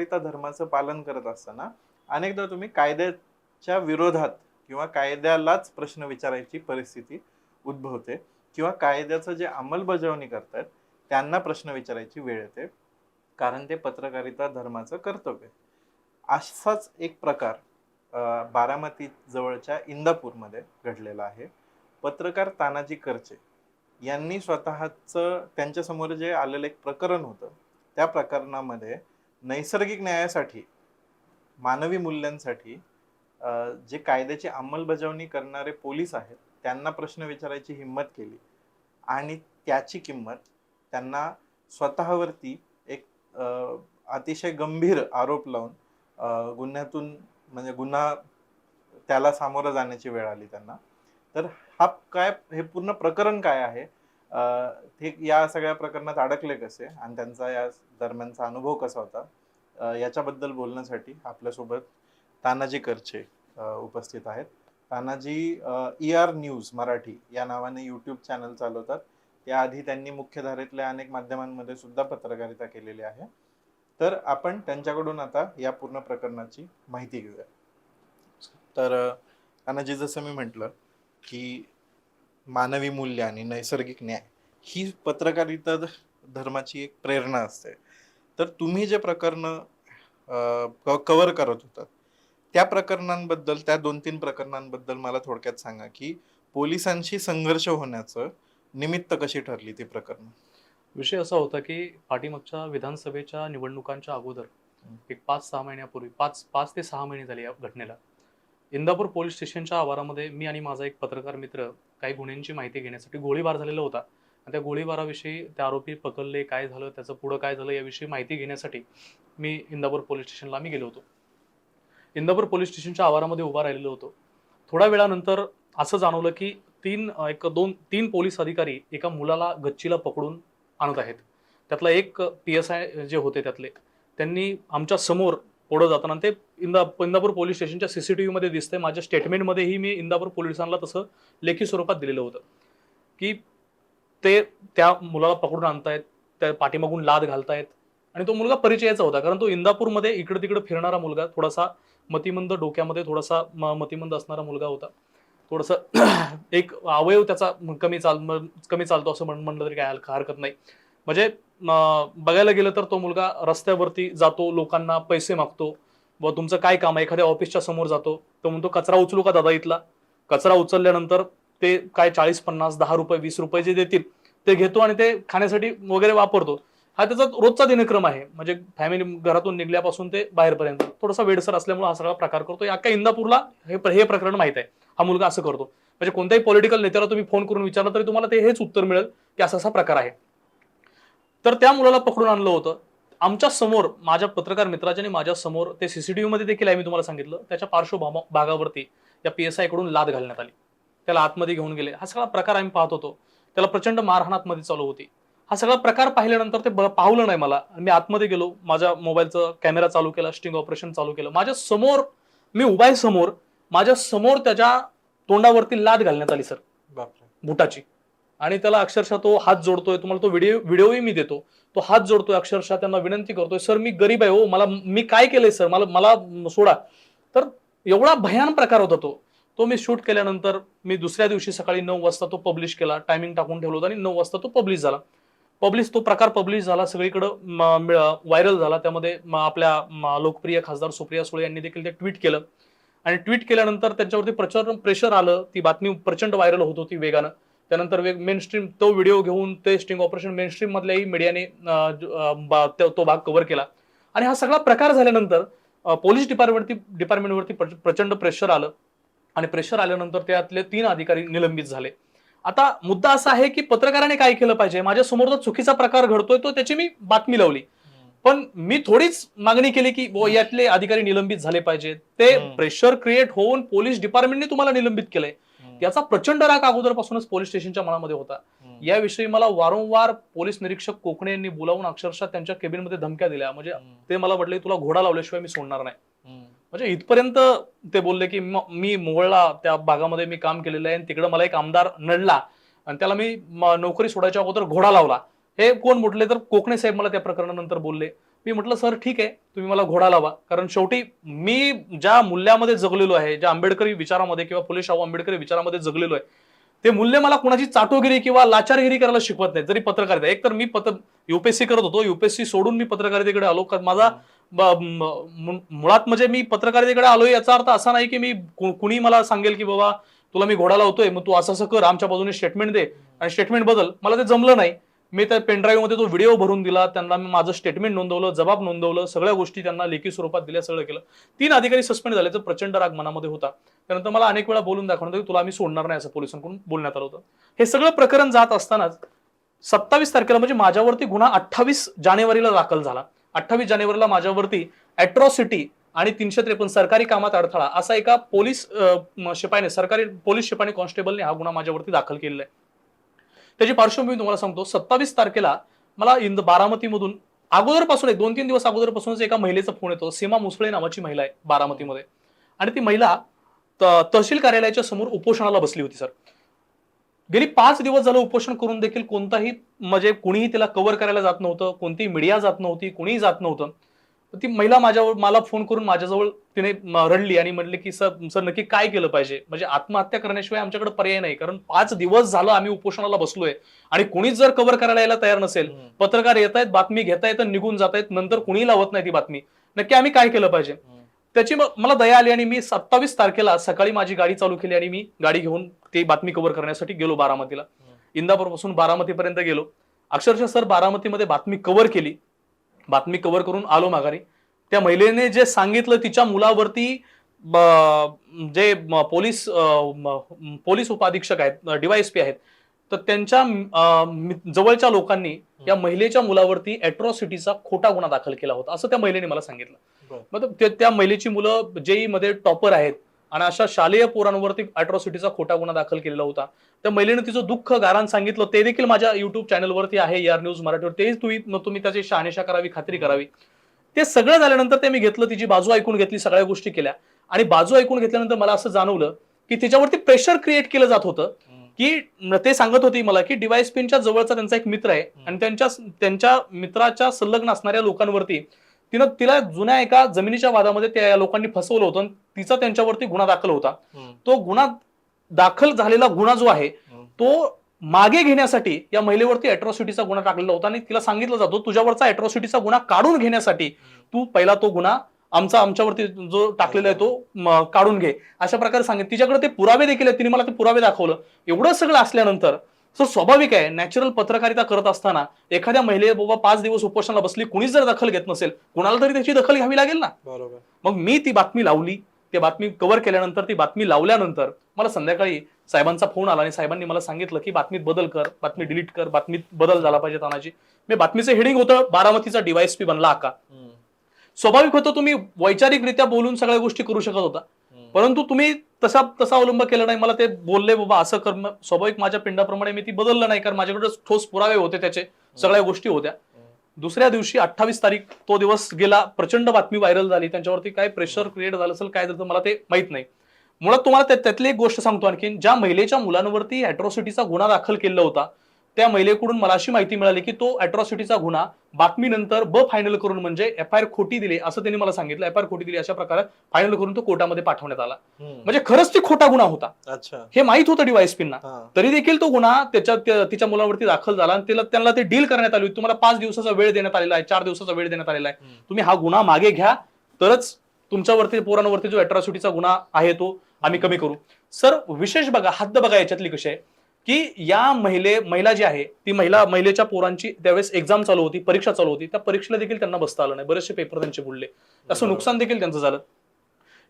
पत्रकारिता धर्माचं पालन करत असताना अनेकदा तुम्ही कायद्याच्या विरोधात किंवा कायद्यालाच प्रश्न विचारायची परिस्थिती उद्भवते किंवा कायद्याचं जे अंमलबजावणी करतात त्यांना प्रश्न विचारायची वेळ येते, कारण ते पत्रकारिता धर्माचं कर्तव्य आहे. असाच एक प्रकार बारामती जवळच्या इंदापूरमध्ये घडलेला आहे. पत्रकार तानाजी करचे यांनी स्वतःचं त्यांच्यासमोर जे आलेलं एक प्रकरण होतं, त्या प्रकरणामध्ये नैसर्गिक न्यायासाठी, मानवी मूल्यांसाठी जे कायद्याची अंमलबजावणी करणारे पोलीस आहेत त्यांना प्रश्न विचारायची हिंमत केली आणि त्याची किंमत त्यांना स्वतःवरती एक अतिशय गंभीर आरोप लावून गुन्ह्यातून म्हणजे गुन्हा त्याला सामोरं जाण्याची वेळ आली त्यांना. तर हा काय, हे पूर्ण प्रकरण काय आहे, ते या सगळ्या प्रकरणात अडकले कसे आणि त्यांचा या दरम्यानचा अनुभव कसा होता, याच्याबद्दल बोलण्यासाठी आपल्यासोबत तानाजी करचे उपस्थित आहेत. तानाजी ER न्यूज मराठी या नावाने यूट्यूब चॅनल चालवतात. त्याआधी त्यांनी मुख्यधारेतल्या अनेक माध्यमांमध्ये सुद्धा पत्रकारिता केलेली आहे. तर आपण त्यांच्याकडून आता या पूर्ण प्रकरणाची माहिती घेऊया. तर तानाजी, जसं मी म्हटलं की मानवी मूल्य आणि नैसर्गिक न्याय ही पत्रकारिता धर्माची एक प्रेरणा असते. तर तुम्ही जे प्रकरण कव्हर करत होतात त्या प्रकरणांबद्दल, त्या 2-3 प्रकरणांबद्दल मला थोडक्यात सांगा की पोलिसांशी संघर्ष होण्याचं निमित्त कशी ठरली ती प्रकरण. विषय असा होता की पाठीमागच्या विधानसभेच्या निवडणुकांच्या अगोदर एक 5-6 महिन्यापूर्वी, 5 ते 6 महिने झाले या घटनेला, इंदापूर पोलीस स्टेशनच्या आवारामध्ये मी आणि माझा एक पत्रकार मित्र काही गुन्ह्यांची माहिती घेण्यासाठी, गोळीबार झालेला होता आणि त्या गोळीबाराविषयी, त्या आरोपी पकडले, काय झालं, त्याचं पुढं काय झालं याविषयी माहिती घेण्यासाठी मी इंदापूर पोलीस स्टेशनला आम्ही गेलो होतो. इंदापूर पोलीस स्टेशनच्या आवारामध्ये उभा राहिलेलो होतो. थोड्या वेळानंतर असं जाणवलं की 3 पोलीस अधिकारी एका मुलाला गच्चीला पकडून आणत आहेत. त्यातला एक PSI जे होते त्यातले, त्यांनी आमच्या समोर पुढं जाताना, ते इंदापूर पोलीस स्टेशनच्या CCTV मध्ये दिसतंय. माझ्या स्टेटमेंटमध्येही मी इंदापूर पोलिसांना तसं लेखी स्वरूपात दिलेलं होतं की ते त्या मुलाला पकडून आणतायत, त्या पाठीमागून लाद घालतायत आणि तो मुलगा परिचयाचा होता, कारण तो इंदापूरमध्ये इकडे तिकडे फिरणारा मुलगा, थोडासा मतिमंद, डोक्यामध्ये थोडासा मतिमंद असणारा मुलगा होता. थोडंसं एक अवयव त्याचा कमी चालतो असं म्हणलं तरी काय हरकत नाही. म्हणजे बघायला गेलं तर तो मुलगा रस्त्यावरती जातो, लोकांना पैसे मागतो, व तुमचं काय काम आहे, एखाद्या ऑफिसच्या समोर जातो, तो म्हणतो कचरा उचलू का दादा इथला. कचरा उचलल्यानंतर ते काय 40-50, 10 रुपये, 20 रुपये जे देतील ते घेतो आणि ते खाण्यासाठी वगैरे वापरतो. हा त्याचा रोजचा दिनक्रम आहे. म्हणजे फॅमिली घरातून निघल्यापासून ते बाहेरपर्यंत थोडासा वेडसर असल्यामुळे हा सगळा प्रकार करतो. अख्ख्या इंदापूरला हे प्रकरण माहित आहे, हा मुलगा असं करतो. म्हणजे कोणत्याही पॉलिटिकल नेत्याला तुम्ही फोन करून विचारलं तरी तुम्हाला ते हेच उत्तर मिळेल की असा असा प्रकार आहे. तर त्या मुलाला पकडून आणलं होतं आमच्या समोर. माझ्या पत्रकार मित्राच्या आणि माझ्या समोर, ते CCTV मध्ये देखील आहे, मी तुम्हाला सांगितलं, त्याच्या पार्श्वभागावरती त्या PSI कडून लाद घालण्यात आली. त्याला आतमध्ये घेऊन गेले. हा सगळा प्रकार आम्ही पाहत होतो. त्याला प्रचंड मारहाण आतमध्ये चालू होती. हा सगळा प्रकार पाहिल्यानंतर ते पाहलं नाही मला. मी आतमध्ये गेलो, माझ्या मोबाईलचा कॅमेरा चालू केला, स्टिंग ऑपरेशन चालू केलं. माझ्या समोर मी उभा आहे, समोर माझ्या समोर त्याच्या तोंडावरती लाद घालण्यात आली सर, बुटाची. आणि त्याला अक्षरशः तो हात जोडतोय, तुम्हाला तो व्हिडिओही मी देतो. तो हात जोडतोय, अक्षरशः त्यांना विनंती करतोय, सर मी गरीब आहे हो, मी काय केलंय सर, मला सोडा. तर एवढा भयान प्रकार होता तो मी शूट केल्यानंतर मी दुसऱ्या दिवशी सकाळी 9 वाजता तो पब्लिश केला. टायमिंग टाकून ठेवलं होतं आणि 9 वाजता तो पब्लिश झाला. तो प्रकार पब्लिश झाला, सगळीकडं व्हायरल झाला. त्यामध्ये आपल्या लोकप्रिय खासदार सुप्रिया सुळे यांनी देखील ते ट्विट केलं आणि ट्विट केल्यानंतर त्यांच्यावरती प्रचंड प्रेशर आलं. ती बातमी प्रचंड व्हायरल होत होती वेगानं. त्यानंतर मेन स्ट्रीम तो व्हिडिओ घेऊन ते स्टिंग ऑपरेशन मेन स्ट्रीम मधल्याही मीडियाने तो भाग कव्हर केला. आणि हा सगळा प्रकार झाल्यानंतर पोलीस डिपार्टमेंटवरती प्रचंड प्रेशर आलं आणि प्रेशर आल्यानंतर त्यातले 3 अधिकारी निलंबित झाले. आता मुद्दा असा आहे की पत्रकाराने काय केलं पाहिजे. माझ्या समोर जो चुकीचा प्रकार घडतोय तो त्याची मी बातमी लावली, पण मी थोडीच मागणी केली की यातले अधिकारी निलंबित झाले पाहिजे. ते प्रेशर क्रिएट होऊन पोलीस डिपार्टमेंटने तुम्हाला निलंबित केलंय, याचा प्रचंड राग अगोदरपासूनच पोलीस स्टेशनच्या मनामध्ये होता. याविषयी मला वारंवार पोलीस निरीक्षक कोकणे यांनी बोलावून अक्षरशः त्यांच्या केबिनमध्ये धमक्या दिल्या. म्हणजे ते मला म्हटले तुला घोडा लावल्याशिवाय मी सोडणार नाही. म्हणजे इथपर्यंत ते बोलले की मी मोहोळला त्या भागामध्ये मी काम केलेलं आहे आणि तिकडे मला एक आमदार नडला आणि त्याला मी नोकरी सोडायच्या अगोदर घोडा लावला. हे कोण म्हटले तर कोकणे साहेब मला त्या प्रकरणानंतर बोलले. मी म्हटलं सर ठीक आहे, तुम्ही मला घोडा लावा, कारण शेवटी मी ज्या मूल्यामध्ये जगलेलो आहे, ज्या आंबेडकरी विचारामध्ये किंवा फुले शाहू आंबेडकरी विचारामध्ये जगलेलो आहे, ते मूल्य मला कुणाची चाटोगिरी किंवा लाचारगिरी करायला शिकवत नाही. जरी पत्रकारिता, एक तर मी युपीएससी करत होतो, युपीएससी सोडून मी पत्रकारितेकडे आलो. माझा मुळात म्हणजे मी पत्रकारितेकडे आलोय याचा अर्थ असा नाही की मी कुणी मला सांगेल की बाबा तुला मी घोडा लावतोय, मग तू असं असं कर, आमच्या बाजूने स्टेटमेंट दे आणि स्टेटमेंट बदल. मला ते जमलं नाही. मी त्या पेनड्राईव्ह मध्ये तो व्हिडिओ भरून दिला, त्यांना मी माझं स्टेटमेंट नोंदवलं, जबाब नोंदवलं, सगळ्या गोष्टी त्यांना लेखी स्वरूपात दिल्या, सगळं केलं. 3 अधिकारी सस्पेंड झाल्याचं प्रचंड राग मनामध्ये होता. त्यानंतर मला अनेक वेळा बोलून दाखवण्यात, तुला आम्ही सोडणार नाही असं पोलिसांकडून बोलण्यात आलं होतं. हे सगळं प्रकरण जात असतानाच 27 तारखेला म्हणजे माझ्यावरती गुन्हा 28 जानेवारीला दाखल झाला. 28 जानेवारीला माझ्यावरती अॅट्रॉसिटी आणि 353 सरकारी कामात अडथळा असा एका पोलीस शिपाईने, सरकारी पोलीस शिपाई कॉन्स्टेबलने हा गुन्हा माझ्यावरती दाखल केलेला आहे. त्याची पार्श्वभूमी तुम्हाला सांगतो. 27 तारखेला मला बारामतीमधून अगोदरपासून 2-3 दिवस अगोदरपासूनच एका महिलेचा फोन येतो. सीमा मुसळे नावाची महिला आहे बारामतीमध्ये, आणि ती महिला तहसील कार्यालयाच्या समोर उपोषणाला बसली होती. सर, गेली 5 दिवस झालं उपोषण करून देखील कोणताही म्हणजे कुणीही तिला कव्हर करायला जात नव्हतं, कोणतीही मीडिया जात नव्हती, कुणीही जात नव्हतं. ती महिला मला फोन करून माझ्याजवळ तिने रडली आणि म्हणली की सर नक्की काय केलं पाहिजे, म्हणजे आत्महत्या करण्याशिवाय आमच्याकडे पर्याय नाही, कारण 5 दिवस झालं आम्ही उपोषणाला बसलोय आणि कुणीच जर कव्हर करायला यायला तयार नसेल, पत्रकार येत आहेत, बातमी घेतायत, निघून जात आहेत, नंतर कुणीही लावत नाही ती बातमी, नक्की आम्ही काय केलं पाहिजे. त्याची मला दया आली आणि मी 27 तारखेला सकाळी माझी गाडी चालू केली आणि मी गाडी घेऊन ती बातमी कव्हर करण्यासाठी गेलो बारामतीला. इंदापूर पासून बारामतीपर्यंत गेलो. अक्षरशः सर बारामतीमध्ये बातमी कव्हर केली. बातमी कव्हर करून आलो माघारी. त्या महिलेने जे सांगितलं तिच्या मुलावरती जे पोलीस उपाधीक्षक आहेत, डीवायएसपी आहेत, तर त्यांच्या जवळच्या लोकांनी या महिलेच्या मुलावरती अॅट्रॉसिटीचा खोटा गुन्हा दाखल केला होता असं त्या महिलेने मला सांगितलं. मतलब त्या महिलेची मुलं जेई मध्ये टॉपर आहेत आणि अशा शालेय पोरांवरती अॅट्रॉसिटीचा खोटा गुन्हा दाखल केलेला होता. त्या महिलेने तिचं दुःख गारान सांगितलं, ते देखील माझ्या युट्यूब चॅनलवरती आहे, यार न्यूज मराठीवर. तेही तुम्ही त्याची शहानिशा करावी, खात्री करावी. ते सगळं झाल्यानंतर ते मी घेतलं, तिची बाजू ऐकून घेतली, सगळ्या गोष्टी केल्या, आणि बाजू ऐकून घेतल्यानंतर मला असं जाणवलं की तिच्यावरती प्रेशर क्रिएट केलं जात होतं. की ते सांगत होती मला की डीवायएसपीच्या जवळचा त्यांचा एक मित्र आहे आणि त्यांच्या मित्राच्या संलग्न असणाऱ्या लोकांवरती तिला जुन्या एका जमिनीच्या वादामध्ये त्या लोकांनी फसवलं होतं, तिचा त्यांच्यावरती गुन्हा दाखल होता. तो गुन्हा दाखल झालेला गुन्हा जो आहे तो मागे घेण्यासाठी या महिलेवरती अॅट्रॉसिटीचा गुन्हा टाकलेला होता आणि तिला सांगितलं जातो तुझ्यावरचा अॅट्रॉसिटीचा गुन्हा काढून घेण्यासाठी तू पहिला तो गुन्हा आमच्यावरती जो टाकलेला आहे तो काढून घे, अशा प्रकारे सांगितलं. तिच्याकडे ते पुरावे देखील आहेत, तिने मला ते पुरावे दाखवलं. एवढं सगळं असल्यानंतर सर स्वाभाविक आहे, नॅचरल पत्रकारिता करत असताना एखाद्या महिला बाबा 5 दिवस उपोषणाला बसली, कुणीच जर दखल घेत नसेल, कुणाला तरी त्याची दखल घ्यावी लागेल ना. बरोबर. मग मी ती बातमी लावली. ती बातमी कव्हर केल्यानंतर, ती बातमी लावल्यानंतर मला संध्याकाळी साहेबांचा फोन आला आणि साहेबांनी मला सांगितलं की बातमीत बदल कर, बातमी डिलीट कर, बातमीत बदल झाला पाहिजे तानाजी. मी बातमीचं हेडिंग होतं बारामतीचा डीवायएसपी बनला आका. स्वाभाविक होतं, तुम्ही वैचारिकरित्या बोलून सगळ्या गोष्टी करू शकत होता, परंतु तुम्ही तसा अवलंब केला नाही. मला ते बोलले बाबा असं कर, स्वाभाविक माझ्या पिंडाप्रमाणे मी ती बदललं नाही, कारण माझ्याकडे ठोस पुरावे होते, त्याचे सगळ्या गोष्टी होत्या. दुसऱ्या दिवशी 28 तारीख तो दिवस गेला, प्रचंड बातमी व्हायरल झाली, त्यांच्यावरती काय प्रेशर क्रिएट झालं असेल, काय झालं मला ते माहित नाही. मुळात तुम्हाला त्यातली एक गोष्ट सांगतो आणखी, ज्या महिलेच्या मुलांवरती अॅट्रॉसिटीचा गुन्हा दाखल केला होता त्या महिलेकडून मला अशी माहिती मिळाली की तो अॅट्रॉसिटीचा गुन्हा बातमीनंतर फायनल करून, म्हणजे एफआयआर खोटी दिली असं त्यांनी मला सांगितलं, एफआयआर खोटी दिली अशा प्रकारे फायनल करून तो कोर्टामध्ये पाठवण्यात आला. म्हणजे खरंच ती खोटा गुन्हा होता. हे माहित होतं डीवायएसपींना, तरी देखील तो गुन्हा तिच्या मुलावरती दाखल झाला आणि त्यांना ते डील करण्यात आली. तुम्हाला 5 दिवसाचा वेळ देण्यात आलेला आहे, 4 दिवसाचा वेळ देण्यात आलेला आहे, तुम्ही हा गुन्हा मागे घ्या, तरच तुमच्यावरती पोरांवरती जो अॅट्रॉसिटीचा गुन्हा आहे तो आम्ही कमी करू. सर विशेष बघा, हद्द बघा याच्यातली कशी आहे की या महिला जी आहे ती महिलेच्या पोरांची त्यावेळेस एक्झाम चालू होती, परीक्षा चालू होती, त्या परीक्षेला देखील त्यांना बसता आलं नाही, बरेचसे पेपर त्यांचे बुडले, असं नुकसान देखील त्यांचं झालं.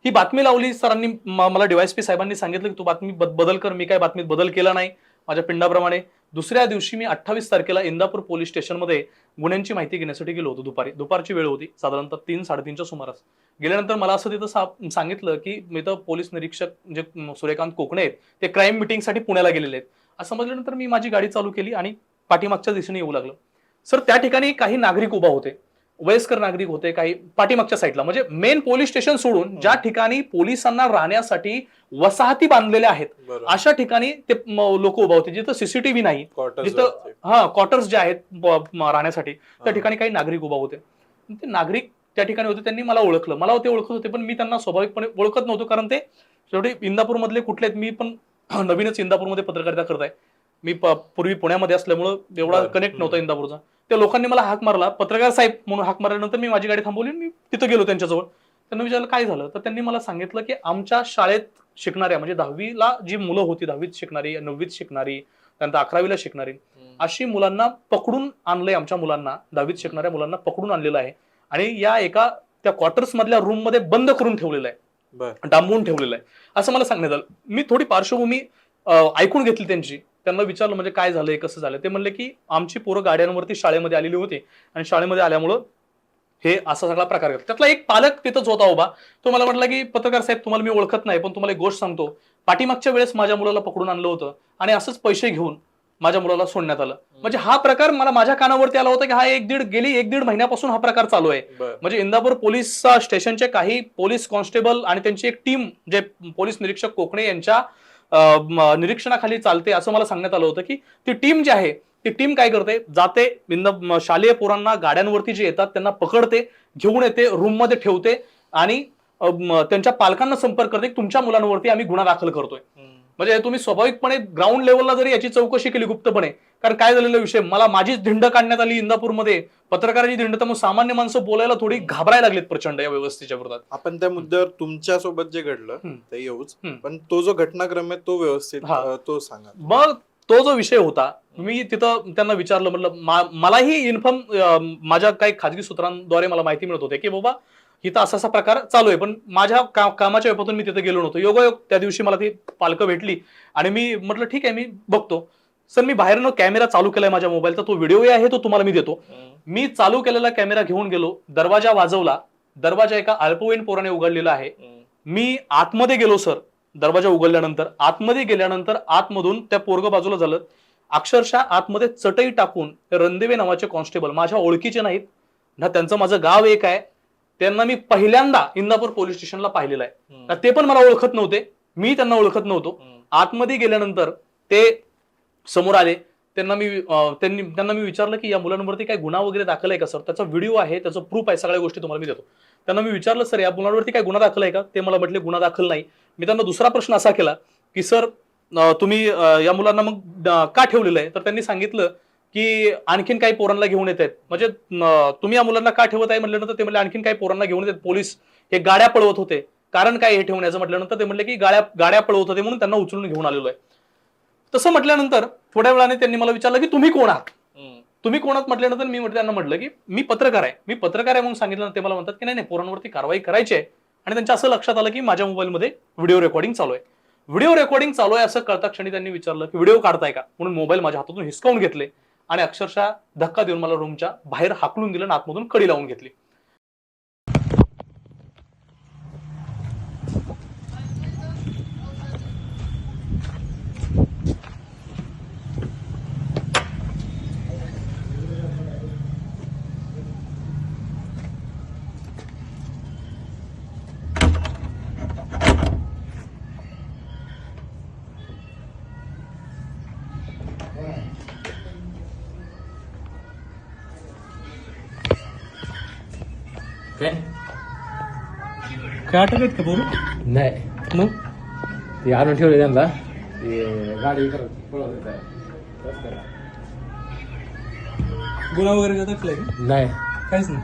ही बातमी लावली सरांनी, मला डीवायएसपी साहेबांनी सांगितलं की तू बातमी बदल कर. मी काय बातमीत बदल केला नाही माझ्या पिंडाप्रमाणे. दुसऱ्या दिवशी मी 28 तारखेला इंदापूर पोलीस स्टेशनमध्ये गुन्ह्यांची माहिती घेण्यासाठी गेलो होतो. दुपारची वेळ होती, साधारणतः 3-3:30च्या सुमारास. गेल्यानंतर मला असं तिथं सांगितलं की मी तर पोलीस निरीक्षक जे सूर्यकांत कोकणे आहेत ते क्राईम मिटिंगसाठी पुण्याला गेलेले आहेत असं समजल्यानंतर मी माझी गाडी चालू केली आणि पाठीमागच्या दिशेने येऊ लागलो. सर त्या ठिकाणी काही नागरिक उभा होते, वयस्कर नागरिक होते, काही पाठीमागच्या साईडला, म्हणजे मेन पोलीस स्टेशन सोडून ज्या ठिकाणी पोलिसांना राहण्यासाठी वसाहती बांधलेल्या आहेत अशा ठिकाणी ते लोक उभा होते, जिथं सीसीटीव्ही नाही, जिथं क्वार्टर्स जे आहेत राहण्यासाठी, त्या ठिकाणी काही नागरिक उभा होते. ते नागरिक त्या ठिकाणी होते, त्यांनी मला ओळखलं, मला ते ओळखत होते, पण मी त्यांना स्वाभाविकपणे ओळखत नव्हतो, कारण ते शेवटी इंदापूरमधले कुठले आहेत, मी पण नवीनच इंदापूरमध्ये पत्रकारिता करत आहे. मी पूर्वी पुण्यामध्ये असल्यामुळं एवढा कनेक्ट नव्हता इंदापूरचा. त्या लोकांनी मला हाक मारला, पत्रकार साहेब म्हणून हाक मारल्यानंतर मी माझी गाडी थांबवली, मी तिथं गेलो त्यांच्याजवळ. त्यांना विचारलं काय झालं, तर त्यांनी मला सांगितलं की आमच्या शाळेत शिकणाऱ्या म्हणजे 10वीला जी मुलं होती, 10वीत शिकणारी, 9वीत शिकणारी, त्यानंतर 11वीला शिकणारी, अशी मुलांना पकडून आणलंय, आमच्या मुलांना 10वीत शिकणाऱ्या मुलांना पकडून आणलेलं आहे आणि या एका त्या क्वार्टर्स मधल्या रूम मध्ये बंद करून ठेवलेलं आहे, डांबवून ठेवलेलं आहे, असं मला सांगण्यात आलं. मी थोडी पार्श्वभूमी ऐकून घेतली त्यांची. त्यांना विचारलं म्हणजे काय झालंय, कसं झालं. ते म्हणले की आमची पोरं गाड्यांवरती शाळेमध्ये आलेली होती आणि शाळेमध्ये आल्यामुळं हे असा सगळा प्रकार करतो. त्यातला एक पालक तिथंच होता उभा. तो मला म्हटला की पत्रकार साहेब तुम्हाला मी ओळखत नाही, पण तुम्हाला एक गोष्ट सांगतो, पाठीमागच्या वेळेस माझ्या मुलाला पकडून आणलं होतं आणि असंच पैसे घेऊन माझ्या मुलाला सोडण्यात आलं. म्हणजे हा प्रकार मला माझ्या कानावरती आला होता की हा गेली एक दीड महिन्यापासून हा प्रकार चालू आहे. म्हणजे इंदापूर पोलीस स्टेशनचे काही पोलीस कॉन्स्टेबल आणि त्यांची एक टीम, जे पोलीस निरीक्षक कोकणे यांच्या निरीक्षणाखाली चालते, असं मला सांगण्यात आलं होतं की ती टीम जी आहे ती टीम काय करते, जाते शालेय पोरांना गाड्यांवरती जे येतात त्यांना पकडते, घेऊन येते, रूम मध्ये ठेवते आणि त्यांच्या पालकांना संपर्क करते, तुमच्या मुलांवरती आम्ही गुन्हा दाखल करतोय. म्हणजे तुम्ही स्वाभाविकपणे ग्राउंड लेवलला जरी याची चौकशी केली गुप्तपणे, कारण काय झालेला विषय, मला माझीच धिंड काढण्यात आली इंदापूरमध्ये, पत्रकाराची धिंड, त्यामुळे सामान्य माणसं बोलायला थोडी घाबरायला लागलीत प्रचंड या व्यवस्थेच्या विरोधात. आपण त्या मुद्द्यावर तुमच्या सोबत जे घडलं ते येऊच, पण तो जो घटनाक्रम आहे तो व्यवस्थित तो सांगा. मग तो जो विषय होता, मी तिथं त्यांना विचारलं, म्हटलं मलाही इन्फॉर्म माझ्या काही खाजगी सूत्रांद्वारे मला माहिती मिळत होते की बाबा इथं असा प्रकार चालू आहे, पण माझ्या कामाच्या वेपातून मी तिथे गेलो नव्हतो. योगायोग त्या दिवशी मला ती पालकं भेटली आणि मी म्हटलं ठीक आहे, मी बघतो. सर मी बाहेरनं कॅमेरा चालू केलाय माझ्या मोबाईलचा, तो व्हिडिओ आहे तो तुम्हाला मी देतो. मी चालू केलेला कॅमेरा घेऊन गेलो, दरवाजा वाजवला, दरवाजा एका अल्पवयीन पोराने उघडलेला आहे. मी आतमध्ये गेलो सर, दरवाजा उघडल्यानंतर आतमध्ये गेल्यानंतर आतमधून त्या पोरगं बाजूला झालं, अक्षरशः आतमध्ये चटई टाकून रणदिवे नावाचे कॉन्स्टेबल, माझ्या ओळखीचे नाहीत ना, त्यांचं माझं गाव एक आहे, त्यांना मी पहिल्यांदा इंदापूर पोलीस स्टेशनला पाहिलेलं आहे. ते पण मला ओळखत नव्हते, मी त्यांना ओळखत नव्हतो. आतमध्ये गेल्यानंतर ते समोर आले, त्यांना मी विचारलं की या मुलांवरती काय गुन्हा वगैरे दाखल आहे का सर, त्याचा व्हिडिओ आहे, त्याचं प्रूफ आहे, सगळ्या गोष्टी तुम्हाला मी देतो. त्यांना मी विचारलं सर या मुलांवरती काय गुन्हा दाखल आहे का, ते मला म्हटले गुन्हा दाखल नाही. मी त्यांना दुसरा प्रश्न असा केला की सर तुम्ही या मुलांना मग का ठेवलेलं आहे, तर त्यांनी सांगितलं की आणखीन काही पोरांना घेऊन येत आहेत. म्हणजे तुम्ही या मुलांना का ठेवत आहे म्हटल्यानंतर ते म्हणले आणखीन काही पोरांना घेऊन येतात, पोलीस हे गाड्या पळवत होते, कारण काय हे ठेवण्याचं म्हटल्यानंतर ते म्हणले की गाड्या पळवत होते म्हणून त्यांना उचलून घेऊन आलेलो आहे. तसं म्हटल्यानंतर थोड्या वेळाने त्यांनी मला विचारलं की तुम्ही कोण आहात, तुम्ही कोण आहात म्हटल्यानंतर मी त्यांना म्हटलं की मी पत्रकार आहे म्हणून सांगितलं. ते मला म्हणतात की नाही पोरांवरती कारवाई करायची आहे. आणि त्यांच्या असं लक्षात आलं की माझ्या मोबाईलमध्ये व्हिडिओ रेकॉर्डिंग चालू आहे. असं कळता क्षणी त्यांनी विचारलं की व्हिडिओ काढताय का, म्हणून मोबाईल माझ्या हातातून हिसकावून घेतले आणि अक्षरशः धक्का देऊन मला रूमच्या बाहेर हाकलून दिलं, आतमधून कडी लावून घेतली. काय काय अटक आहेत का बोलू? नाही, मग ते आणून ठेवले त्यांना, ते गाडी पळवत गुन्हा वगैरे दाखल आहे का? नाही, काहीच नाही.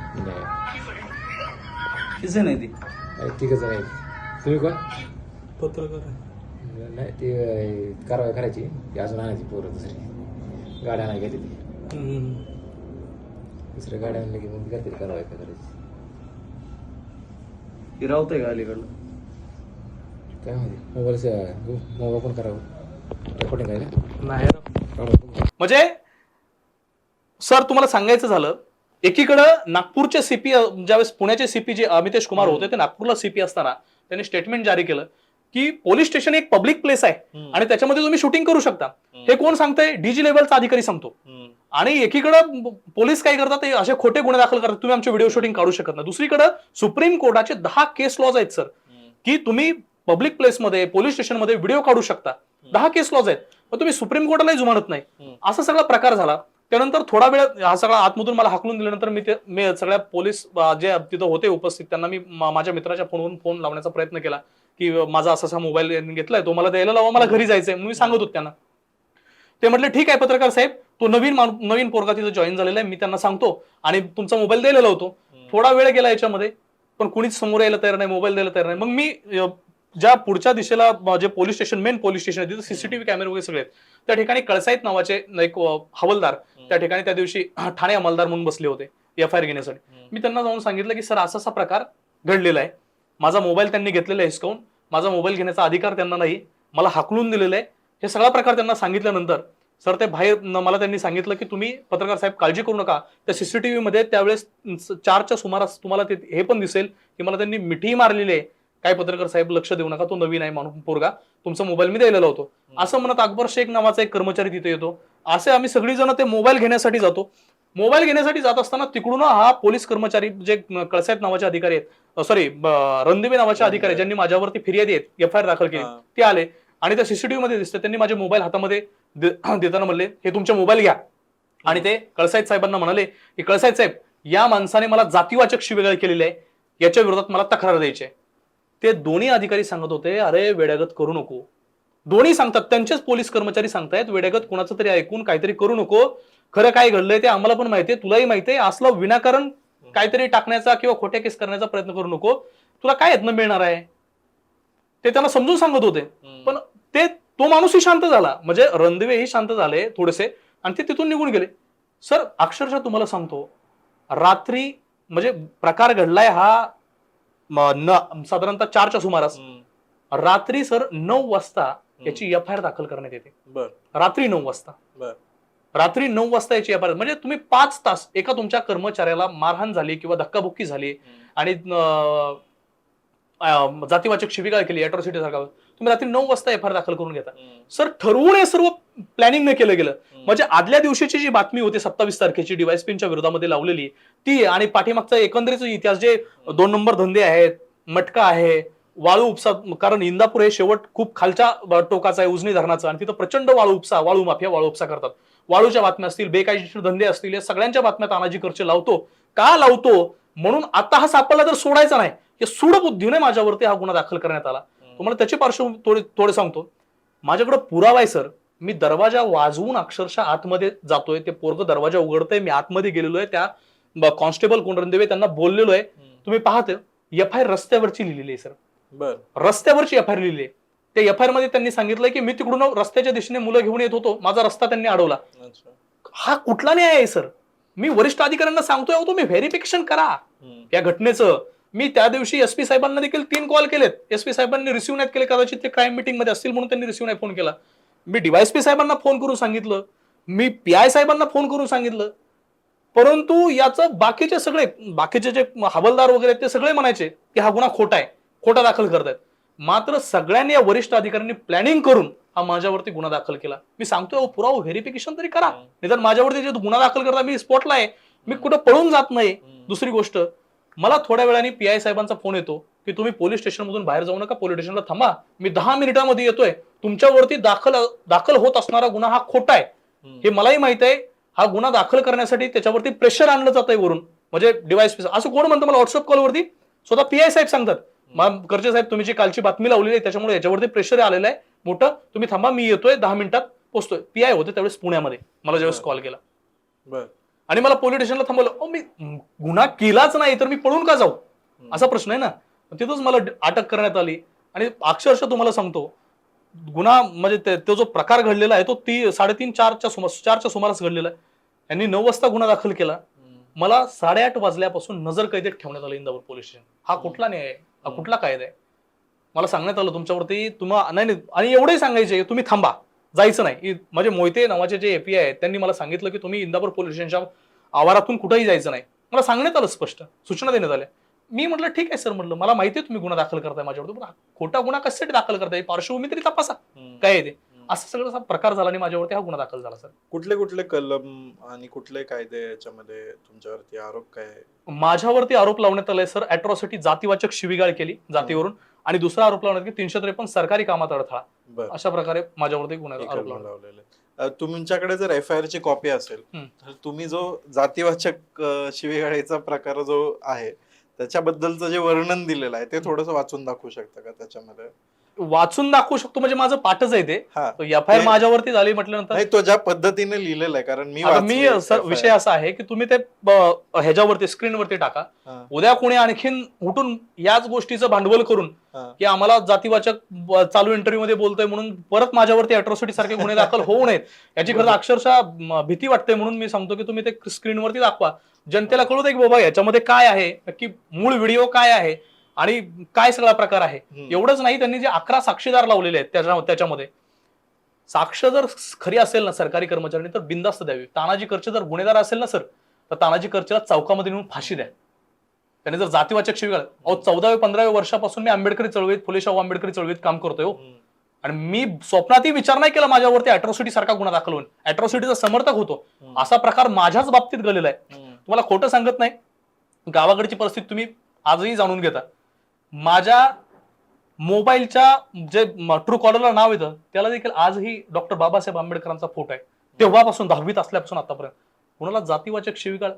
किती नाही ती ठीकच नाही. तुम्ही कोण? पत्रकार नाही, ते कारवाई करायची, ती अजून आणायची पोरं दुसरी गाड्या नाही घेतली, ती दुसऱ्या गाड्या आणल्या की मग करते कारवाई करायची. रावतंय का अलीकडलं काय माहिती, मोबाईल पण करावं, रेकॉर्डिंग आहे ना. नाही. म्हणजे सर तुम्हाला सांगायचं झालं, एकीकडं नागपूरचे सीपी, ज्यावेळेस पुण्याचे सीपी जे अमितेश कुमार होते, ते नागपूरला सीपी असताना त्यांनी स्टेटमेंट जारी केलं की पोलीस स्टेशन एक पब्लिक प्लेस आहे आणि त्याच्यामध्ये तुम्ही शूटिंग करू शकता. हे कोण सांगतंय? डीजी लेवलचा अधिकारी सांगतो. आणि एकीकडं पोलीस काय करतात, ते असे खोटे गुन्हे दाखल करतात, तुम्ही आमचे व्हिडिओ शूटिंग काढू शकत नाही. दुसरीकडे सुप्रीम कोर्टाचे 10 केस लॉज आहेत सर, की तुम्ही पब्लिक प्लेसमध्ये पोलीस स्टेशनमध्ये व्हिडिओ काढू शकता. 10 केस लॉज आहेत, पण तुम्ही सुप्रीम कोर्टालाही जुमानत नाही. असा सगळा प्रकार झाला. त्यानंतर थोडा वेळ हा सगळा आतमधून मला हाकलून दिल्यानंतर मी सगळ्या पोलीस जे तिथं होते उपस्थित त्यांना मी माझ्या मित्राच्या फोनवरून फोन लावण्याचा प्रयत्न केला की माझा असा मोबाईल घेतलाय, तो मला द्यायला लावा, मला घरी जायचंय. मी सांगत होतो त्यांना. ते म्हटले ठीक आहे पत्रकार साहेब, तो नवीन पोरगा तिथं जॉईन झालेला आहे, मी त्यांना सांगतो आणि तुमचा मोबाईल द्यायला लावतो. थोडा वेळ गेला याच्यामध्ये, पण कुणीच समोर यायला तयार नाही, मोबाईल द्यायला तयार नाही. मग मी ज्या पुढच्या दिशेला जे police station, main police station आहे, तिथे सीसीटीव्ही कॅमेरे वगैरे सगळे आहेत. त्या ठिकाणी कळसाईत नावाचे एक हवालदार त्या ठिकाणी त्या दिवशी ठाणे अंमलदार म्हणून बसले होते FIR घेण्यासाठी. मी त्यांना जाऊन सांगितलं की सर असा प्रकार घडलेला आहे, माझा मोबाईल त्यांनी घेतलेला आहे हिसकावून, माझा मोबाईल घेण्याचा अधिकार त्यांना नाही, मला हाकलून दिलेलं आहे. हे सगळा प्रकार त्यांना सांगितल्यानंतर सर ते बाहेर मला त्यांनी सांगितलं की तुम्ही पत्रकार साहेब काळजी करू नका, त्या सीसीटीव्ही मध्ये त्यावेळेस 4च्या सुमारास तुम्हाला ते हे पण दिसेल की मला त्यांनी मिठी मारलेली आहे. काय पत्रकार साहेब लक्ष देऊ नका, तो नवीन आहे माणूस पोरगा, तुमचा मोबाईल मी द्यायला लावतो. असं म्हणत अकबर शेख नावाचा एक कर्मचारी तिथे येतो. असे आम्ही सगळीजण ते मोबाईल घेण्यासाठी जातो. मोबाईल घेण्यासाठी जात असताना तिकडून हा पोलीस कर्मचारी जे कळसाहेब नावाचे अधिकारी आहेत, सॉरी रणदिवे नावाचे अधिकारी ज्यांनी माझ्यावरती फिर्यादी आहेत, FIR दाखल केली, ते आले आणि त्या सीसीटीव्ही मध्ये दिसते. त्यांनी माझे मोबाईल हातामध्ये देताना म्हणले हे तुमचे मोबाईल घ्या आणि ते कळसाहेब साहेबांना म्हणाले की कळसाहेब साहेब, या माणसाने मला जातीवाचक शिवीगाळ केलेली आहे, याच्या विरोधात मला तक्रार द्यायची आहे. ते दोन्ही अधिकारी सांगत होते अरे वेड्यागत करू नको. दोन्ही सांगतात, त्यांचेच पोलीस कर्मचारी सांगतायत वेड्यागत कुणाचं तरी ऐकून काहीतरी करू नको, खरं काय घडलंय ते आम्हाला पण माहितीये, तुलाही माहितीये, असलं विनाकारण काहीतरी टाकण्याचा किंवा खोट्या केस करण्याचा प्रयत्न करू नको, तुला काय यत्न मिळणार आहे, ते त्यांना समजून सांगत होते. पण तो माणूसही शांत झाला, म्हणजे रणदिवेही शांत झाले थोडेसे आणि ते तिथून निघून गेले. सर अक्षरशः तुम्हाला सांगतो, रात्री म्हणजे प्रकार घडलाय हा साधारणतः 4च्या सुमारास, रात्री सर 9 वाजता याची FIR दाखल करण्यात येते. रात्री 9 वाजता, रात्री 9 वाजता याची FIR, म्हणजे तुम्ही 5 तास एका तुमच्या कर्मचाऱ्याला मारहाण झाली किंवा धक्काबुक्की झाली आणि जातीवाचक शिवीगाळ केली, अॅट्रॉसिटी सारखा, तुम्ही रात्री 9 वाजता FIR दाखल करून घेता. सर ठरवून हे सर्व प्लॅनिंग न केलं गेलं. म्हणजे आदल्या दिवशीची जी बातमी होती 27 तारखेची DYSPच्या विरोधामध्ये लावलेली ती, आणि पाठीमागचा एकंदरीत इतिहास जे 2 नंबर धंदे आहेत, मटका आहे, वाळू उपसा, कारण इंदापूर हे शेवट खूप खालच्या टोकाचा आहे उजनी धरणाचा, आणि तिथं प्रचंड वाळू माफिया वाळू उपसा करतात. वाळूच्या बातम्या असतील, बेकायदेशीर धंदे असतील, या सगळ्यांच्या बातम्या तानाजी खर्चे लावतो. का लावतो म्हणून आता हा सापडला तर सोडायचा नाही, हे सूडबुद्धीने माझ्यावरती हा गुन्हा दाखल करण्यात आला. तुम्हाला त्याची पार्श्वभूमी थोडे सांगतो. माझ्याकडे पुरावा आहे सर, मी दरवाजा वाजवून अक्षरशः आतमध्ये जातोय, ते पोरग दरवाजा उघडतंय, मी आतमध्ये गेलेलो आहे, त्या कॉन्स्टेबल कोण रणदिवे त्यांना बोललेलो आहे. तुम्ही पाहत FIR रस्त्यावरची लिहिलेली आहे सर, रस्त्यावरची FIR लिहिली आहे. त्या FIR मध्ये त्यांनी सांगितलंय की मी तिकडून रस्त्याच्या दिशेने मुलं घेऊन येत होतो, माझा रस्ता त्यांनी अडवला. हा कुठला न्याय आहे सर? मी वरिष्ठ अधिकाऱ्यांना सांगतोय तुम्ही व्हेरिफिकेशन करा या घटनेचं. मी त्या दिवशी SP साहेबांना देखील 3 कॉल केलेत, SP साहेबांनी रिसिव्ह नाहीत केले, कदाचित ते क्राईम मीटिंग मध्ये असतील म्हणून त्यांनी रिसिव्ह नाही फोन केला. मी DYSP साहेबांना फोन करून सांगितलं, मी PI साहेबांना फोन करून सांगितलं, परंतु याचं बाकीचे जे हवालदार वगैरे ते सगळे म्हणायचे की हा गुन्हा खोटा आहे, खोटा दाखल करतायत. मात्र सगळ्यांनी या वरिष्ठ अधिकाऱ्यांनी प्लॅनिंग करून हा माझ्यावरती गुन्हा दाखल केला. मी सांगतोय पुरावा व्हेरिफिकेशन तरी करा, नाहीतर माझ्यावरती जे गुन्हा दाखल करता मी स्पॉटला आहे, मी कुठं पळून जात नाही. दुसरी गोष्ट, मला थोड्या वेळाने PI साहेबांचा फोन येतो की तुम्ही पोलीस स्टेशन मधून बाहेर जाऊ नका, पोलीस स्टेशनला थांबा, मी 10 मिनिटांमध्ये येतोय, तुमच्यावरती दाखल होत असणारा गुन्हा हा खोटा आहे हे मलाही माहित आहे. हा गुन्हा दाखल करण्यासाठी त्याच्यावरती प्रेशर आणलं जात आहे वरून, म्हणजे DYSP असं कोण म्हणतं मला व्हॉट्सअप कॉलवरती, स्वतः PI साहेब सांगतात, करचे साहेब तुम्ही जी कालची बातमी लावलेली आहे त्याच्यामुळे याच्यावरती प्रेशर आलेलं आहे मोठं, तुम्ही थांबा, मी येतोय 10 मिनिटात पोहोचतोय. PI होते त्यावेळेस पुण्यामध्ये, मला ज्यावेळेस कॉल केला आणि मला पोलीस स्टेशनला थांबवलं. मी गुन्हा केलाच नाही तर मी पळून का जाऊ, असा प्रश्न आहे ना. तिथंच मला अटक करण्यात आली आणि अक्षरशः तुम्हाला सांगतो, गुन्हा म्हणजे तो जो प्रकार घडलेला आहे तो 3:30-4च्या सुमारास घडलेला आहे. यांनी 9 वाजता गुन्हा दाखल केला, मला 8:30 वाजल्यापासून नजर कैदेत ठेवण्यात आलं इंदापूर पोलीस स्टेशन. हा कुठला न्याय आहे, हा कुठला कायदा आहे? मला सांगण्यात आलं तुमच्यावरती नाही, आणि एवढंही सांगायचे तुम्ही थांबा, जायचं नाही. म्हणजे मोहिते नावाचे जे API आहेत त्यांनी मला सांगितलं की तुम्ही इंदापूर पोलीस स्टेशनच्या आवारातून कुठेही जायचं नाही. मला सांगण्यात आलं, स्पष्ट सूचना देण्यात आल्या. मी म्हटलं ठीक आहे सर, म्हटलं मला माहिती आहे तुम्ही गुन्हा दाखल करताय माझ्यावरती, खोटा गुन्हा कशासाठी दाखल करताय, पार्श्वभूमी तरी तपासा काय आहे ते. असं सगळं प्रकार झाला आणि माझ्यावरती हा गुन्हा दाखल झाला. सर कुठले कलम आणि कुठले कायदे याच्यामध्ये तुमच्यावरती आरोप काय आहे? माझ्यावरती आरोप लावण्यात आलाय सर, अॅट्रॉसिटी, जातीवाचक शिवीगाळ केली जातीवरून, आणि दुसरा आरोप लावण्यात की 353 सरकारी कामात अडथळा, अशा प्रकारे माझ्यावरती गुन्हा आरोप लावलेला. तुमच्याकडे जर FIR ची कॉपी असेल तर तुम्ही जो जातीवाचक शिवीगाळीचा प्रकार जो आहे त्याच्याबद्दलचं जे वर्णन दिलेलं आहे ते थोडंसं वाचून दाखवू शकता का त्याच्यामध्ये? वाचून दाखवू शकतो म्हणजे माझं पाठच आहे ते. हा FIR माझ्यावरती झाली म्हटल्यानंतर नाही, तो ज्या पद्धतीने लिहिलेला आहे, कारण मी आता मी वाचली सर FIR. विषय असा आहे की तुम्ही ते ह्याच्यावरती स्क्रीनवरती टाका. हा, उद्या कोणी आणखीन उठून याच गोष्टीचं भांडवल करून हा. की आम्हाला जातीवाचक चालू इंटरव्ह्यू मध्ये बोलतोय म्हणून परत माझ्यावरती अट्रॉसिटी सारखे गुन्हे दाखल होऊ नयेत याची खरं अक्षरशः भीती वाटते. म्हणून मी सांगतो की तुम्ही ते स्क्रीनवरती दाखवा, जनतेला कळू दे की बाबा याच्यामध्ये काय आहे नक्की, मूळ व्हिडिओ काय आहे आणि काय सगळा प्रकार आहे. एवढंच नाही, त्यांनी जे 11 साक्षीदार लावलेले आहेत त्याच्यामध्ये साक्ष जर खरी असेल ना सरकारी कर्मचाऱ्यांनी तर बिंदास्त द्यावी. तानाजी करचे जर गुन्हेगार असेल ना सर तर तानाजी करचेला चौकामध्ये नेऊन फाशी द्या. त्याने जर जातीवाचक शिवीगाळ, 14व्या-15व्या वर्षापासून मी आंबेडकरी चळवळीत, फुले शाहू आंबेडकरी चळवळीत काम करतोय आणि मी स्वप्नातही विचार नाही केला माझ्यावरती अॅट्रॉसिटी सारखा गुन्हा दाखल होईल. अॅट्रॉसिटीचा समर्थक होतो असा प्रकार माझ्याच बाबतीत घडलेला आहे. तुम्हाला खोटं सांगत नाही, गावाकडची परिस्थिती तुम्ही आजही जाणून घेता. माझ्या मोबाईलच्या जे ट्रू कॉलरला नाव येतं त्याला देखील आजही डॉक्टर बाबासाहेब आंबेडकरांचा फोटो आहे. तेव्हापासून 10वीत असल्यापासून आतापर्यंत कुणाला जातीवाचक शिवीगाळ,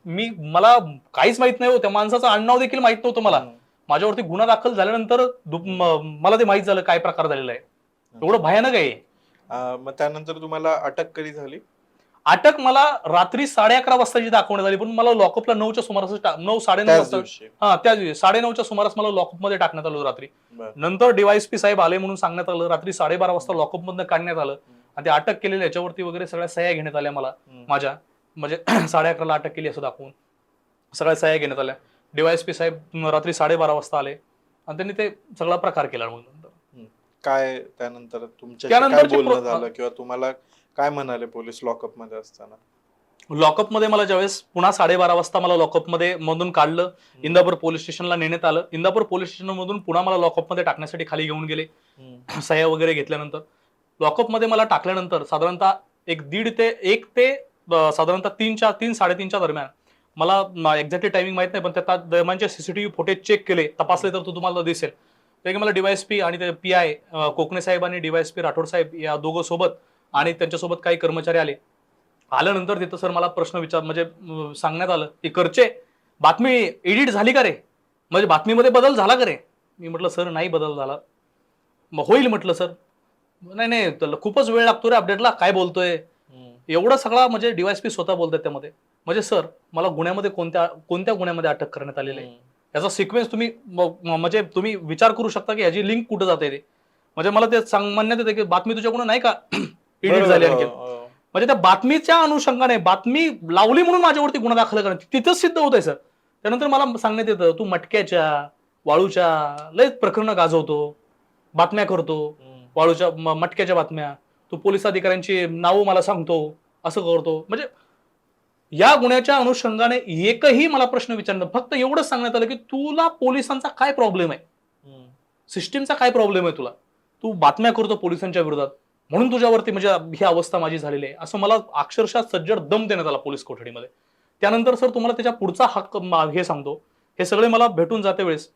मला काहीच माहित नाही हो, त्या माणसाचं आडनाव देखील माहित नव्हतं मला. माझ्यावरती गुन्हा दाखल झाल्यानंतर मला ते माहित झालं काय प्रकार झालेला आहे. एवढं भयानक आहे. मग त्यानंतर तुम्हाला अटक कधी झाली? अटक मला रात्री 11:30 वाजताची दाखवण्यात आली, पण मला लॉकअपला 9च्या सुमारास 9-9:30 वाजता, त्याच दिवशी 9:30च्या सुमारास मला लॉकअप मध्ये टाकण्यात आलं रात्री. नंतर DYSP साहेब आले म्हणून सांगण्यात आलं, रात्री 12:30 वाजता लॉकअप मधनं काढण्यात आलं आणि ते अटक केलेल्या याच्यावरती वगैरे सगळ्या सह्या घेण्यात आल्या मला. माझ्या म्हणजे 11:30ला अटक केली असं दाखवून सगळ्या सह्या घेण्यात आल्या. DYSP साहेब रात्री 12:30 वाजता आले आणि त्यांनी ते सगळा प्रकार केला. मग नंतर काय त्यानंतर तुमच्या बोलणं झालं किंवा तुम्हाला काय म्हणाले पोलीस लॉकअप मध्ये असताना? लॉकअप मध्ये मला ज्यावेळेस पुन्हा 12:30 वाजता मला लॉकअप मध्ये मधून काढलं, इंदापूर पोलीस स्टेशनला नेण्यात आलं. इंदापूर पोलीस स्टेशन मधून पुन्हा मला लॉकअप मध्ये टाकण्यासाठी खाली घेऊन गेले. सह्या वगैरे घेतल्यानंतर लॉकअप मध्ये मला टाकल्यानंतर साधारणतः 1 ते साधारणतः 3-3:30च्या दरम्यान, मला एक्झॅक्टली टायमिंग माहित नाही पण त्या दरम्यानचे CCTV फुटेज चेक केले, तपासले तर तुम्हाला दिसेल. ते मला DYSP आणि ते PI कोकणे साहेब आणि DYSP राठोड साहेब या दोघं सोबत आणि त्यांच्यासोबत काही कर्मचारी आल्यानंतर तिथं सर मला प्रश्न म्हणजे सांगण्यात आलं की करचे बातमी एडिट झाली का रे, म्हणजे बातमीमध्ये बदल झाला का रे? मी म्हटलं सर नाही बदल झाला. मग होईल म्हटलं सर. नाही खूपच वेळ लागतो रे अपडेटला, काय बोलतोय एवढं सगळा, म्हणजे DYSP स्वतः बोलतात त्यामध्ये. म्हणजे सर मला गुन्ह्यामध्ये कोणत्या गुन्ह्यामध्ये अटक करण्यात आलेली आहे याचा सिक्वेन्स तुम्ही म्हणजे तुम्ही विचार करू शकता की याची लिंक कुठं जाते ते. म्हणजे मला ते सांगण्यात येते की बातमी तुझ्याकडून नाही का एडिट झाली आणखी, म्हणजे त्या बातमीच्या अनुषंगाने बातमी लावली म्हणून माझ्यावरती गुन्हा दाखल करण्यात तिथंच सिद्ध होत आहे सर. त्यानंतर मला सांगण्यात येतं तू मटक्याच्या वाळूच्या लय प्रकरण गाजवतो, बातम्या करतो, वाळूच्या मटक्याच्या बातम्या, तू पोलीस अधिकाऱ्यांची नावं मला सांगतो, असं करतो. म्हणजे या गुन्ह्याच्या अनुषंगाने एकही मला प्रश्न विचारणार, फक्त एवढंच सांगण्यात आलं की तुला पोलिसांचा काय प्रॉब्लेम आहे, सिस्टीमचा काय प्रॉब्लेम आहे तुला, तू बातम्या करतो पोलिसांच्या विरोधात म्हणून तुझ्यावरती म्हणजे ही अवस्था माझी झालेली आहे, असं मला अक्षरशः सज्जड दम देण्यात आला पोलीस कोठडीमध्ये. त्यानंतर सर तुम्हाला त्याच्या पुढचा हक्क हे सांगतो, हे सगळे मला भेटून जाते वेळेस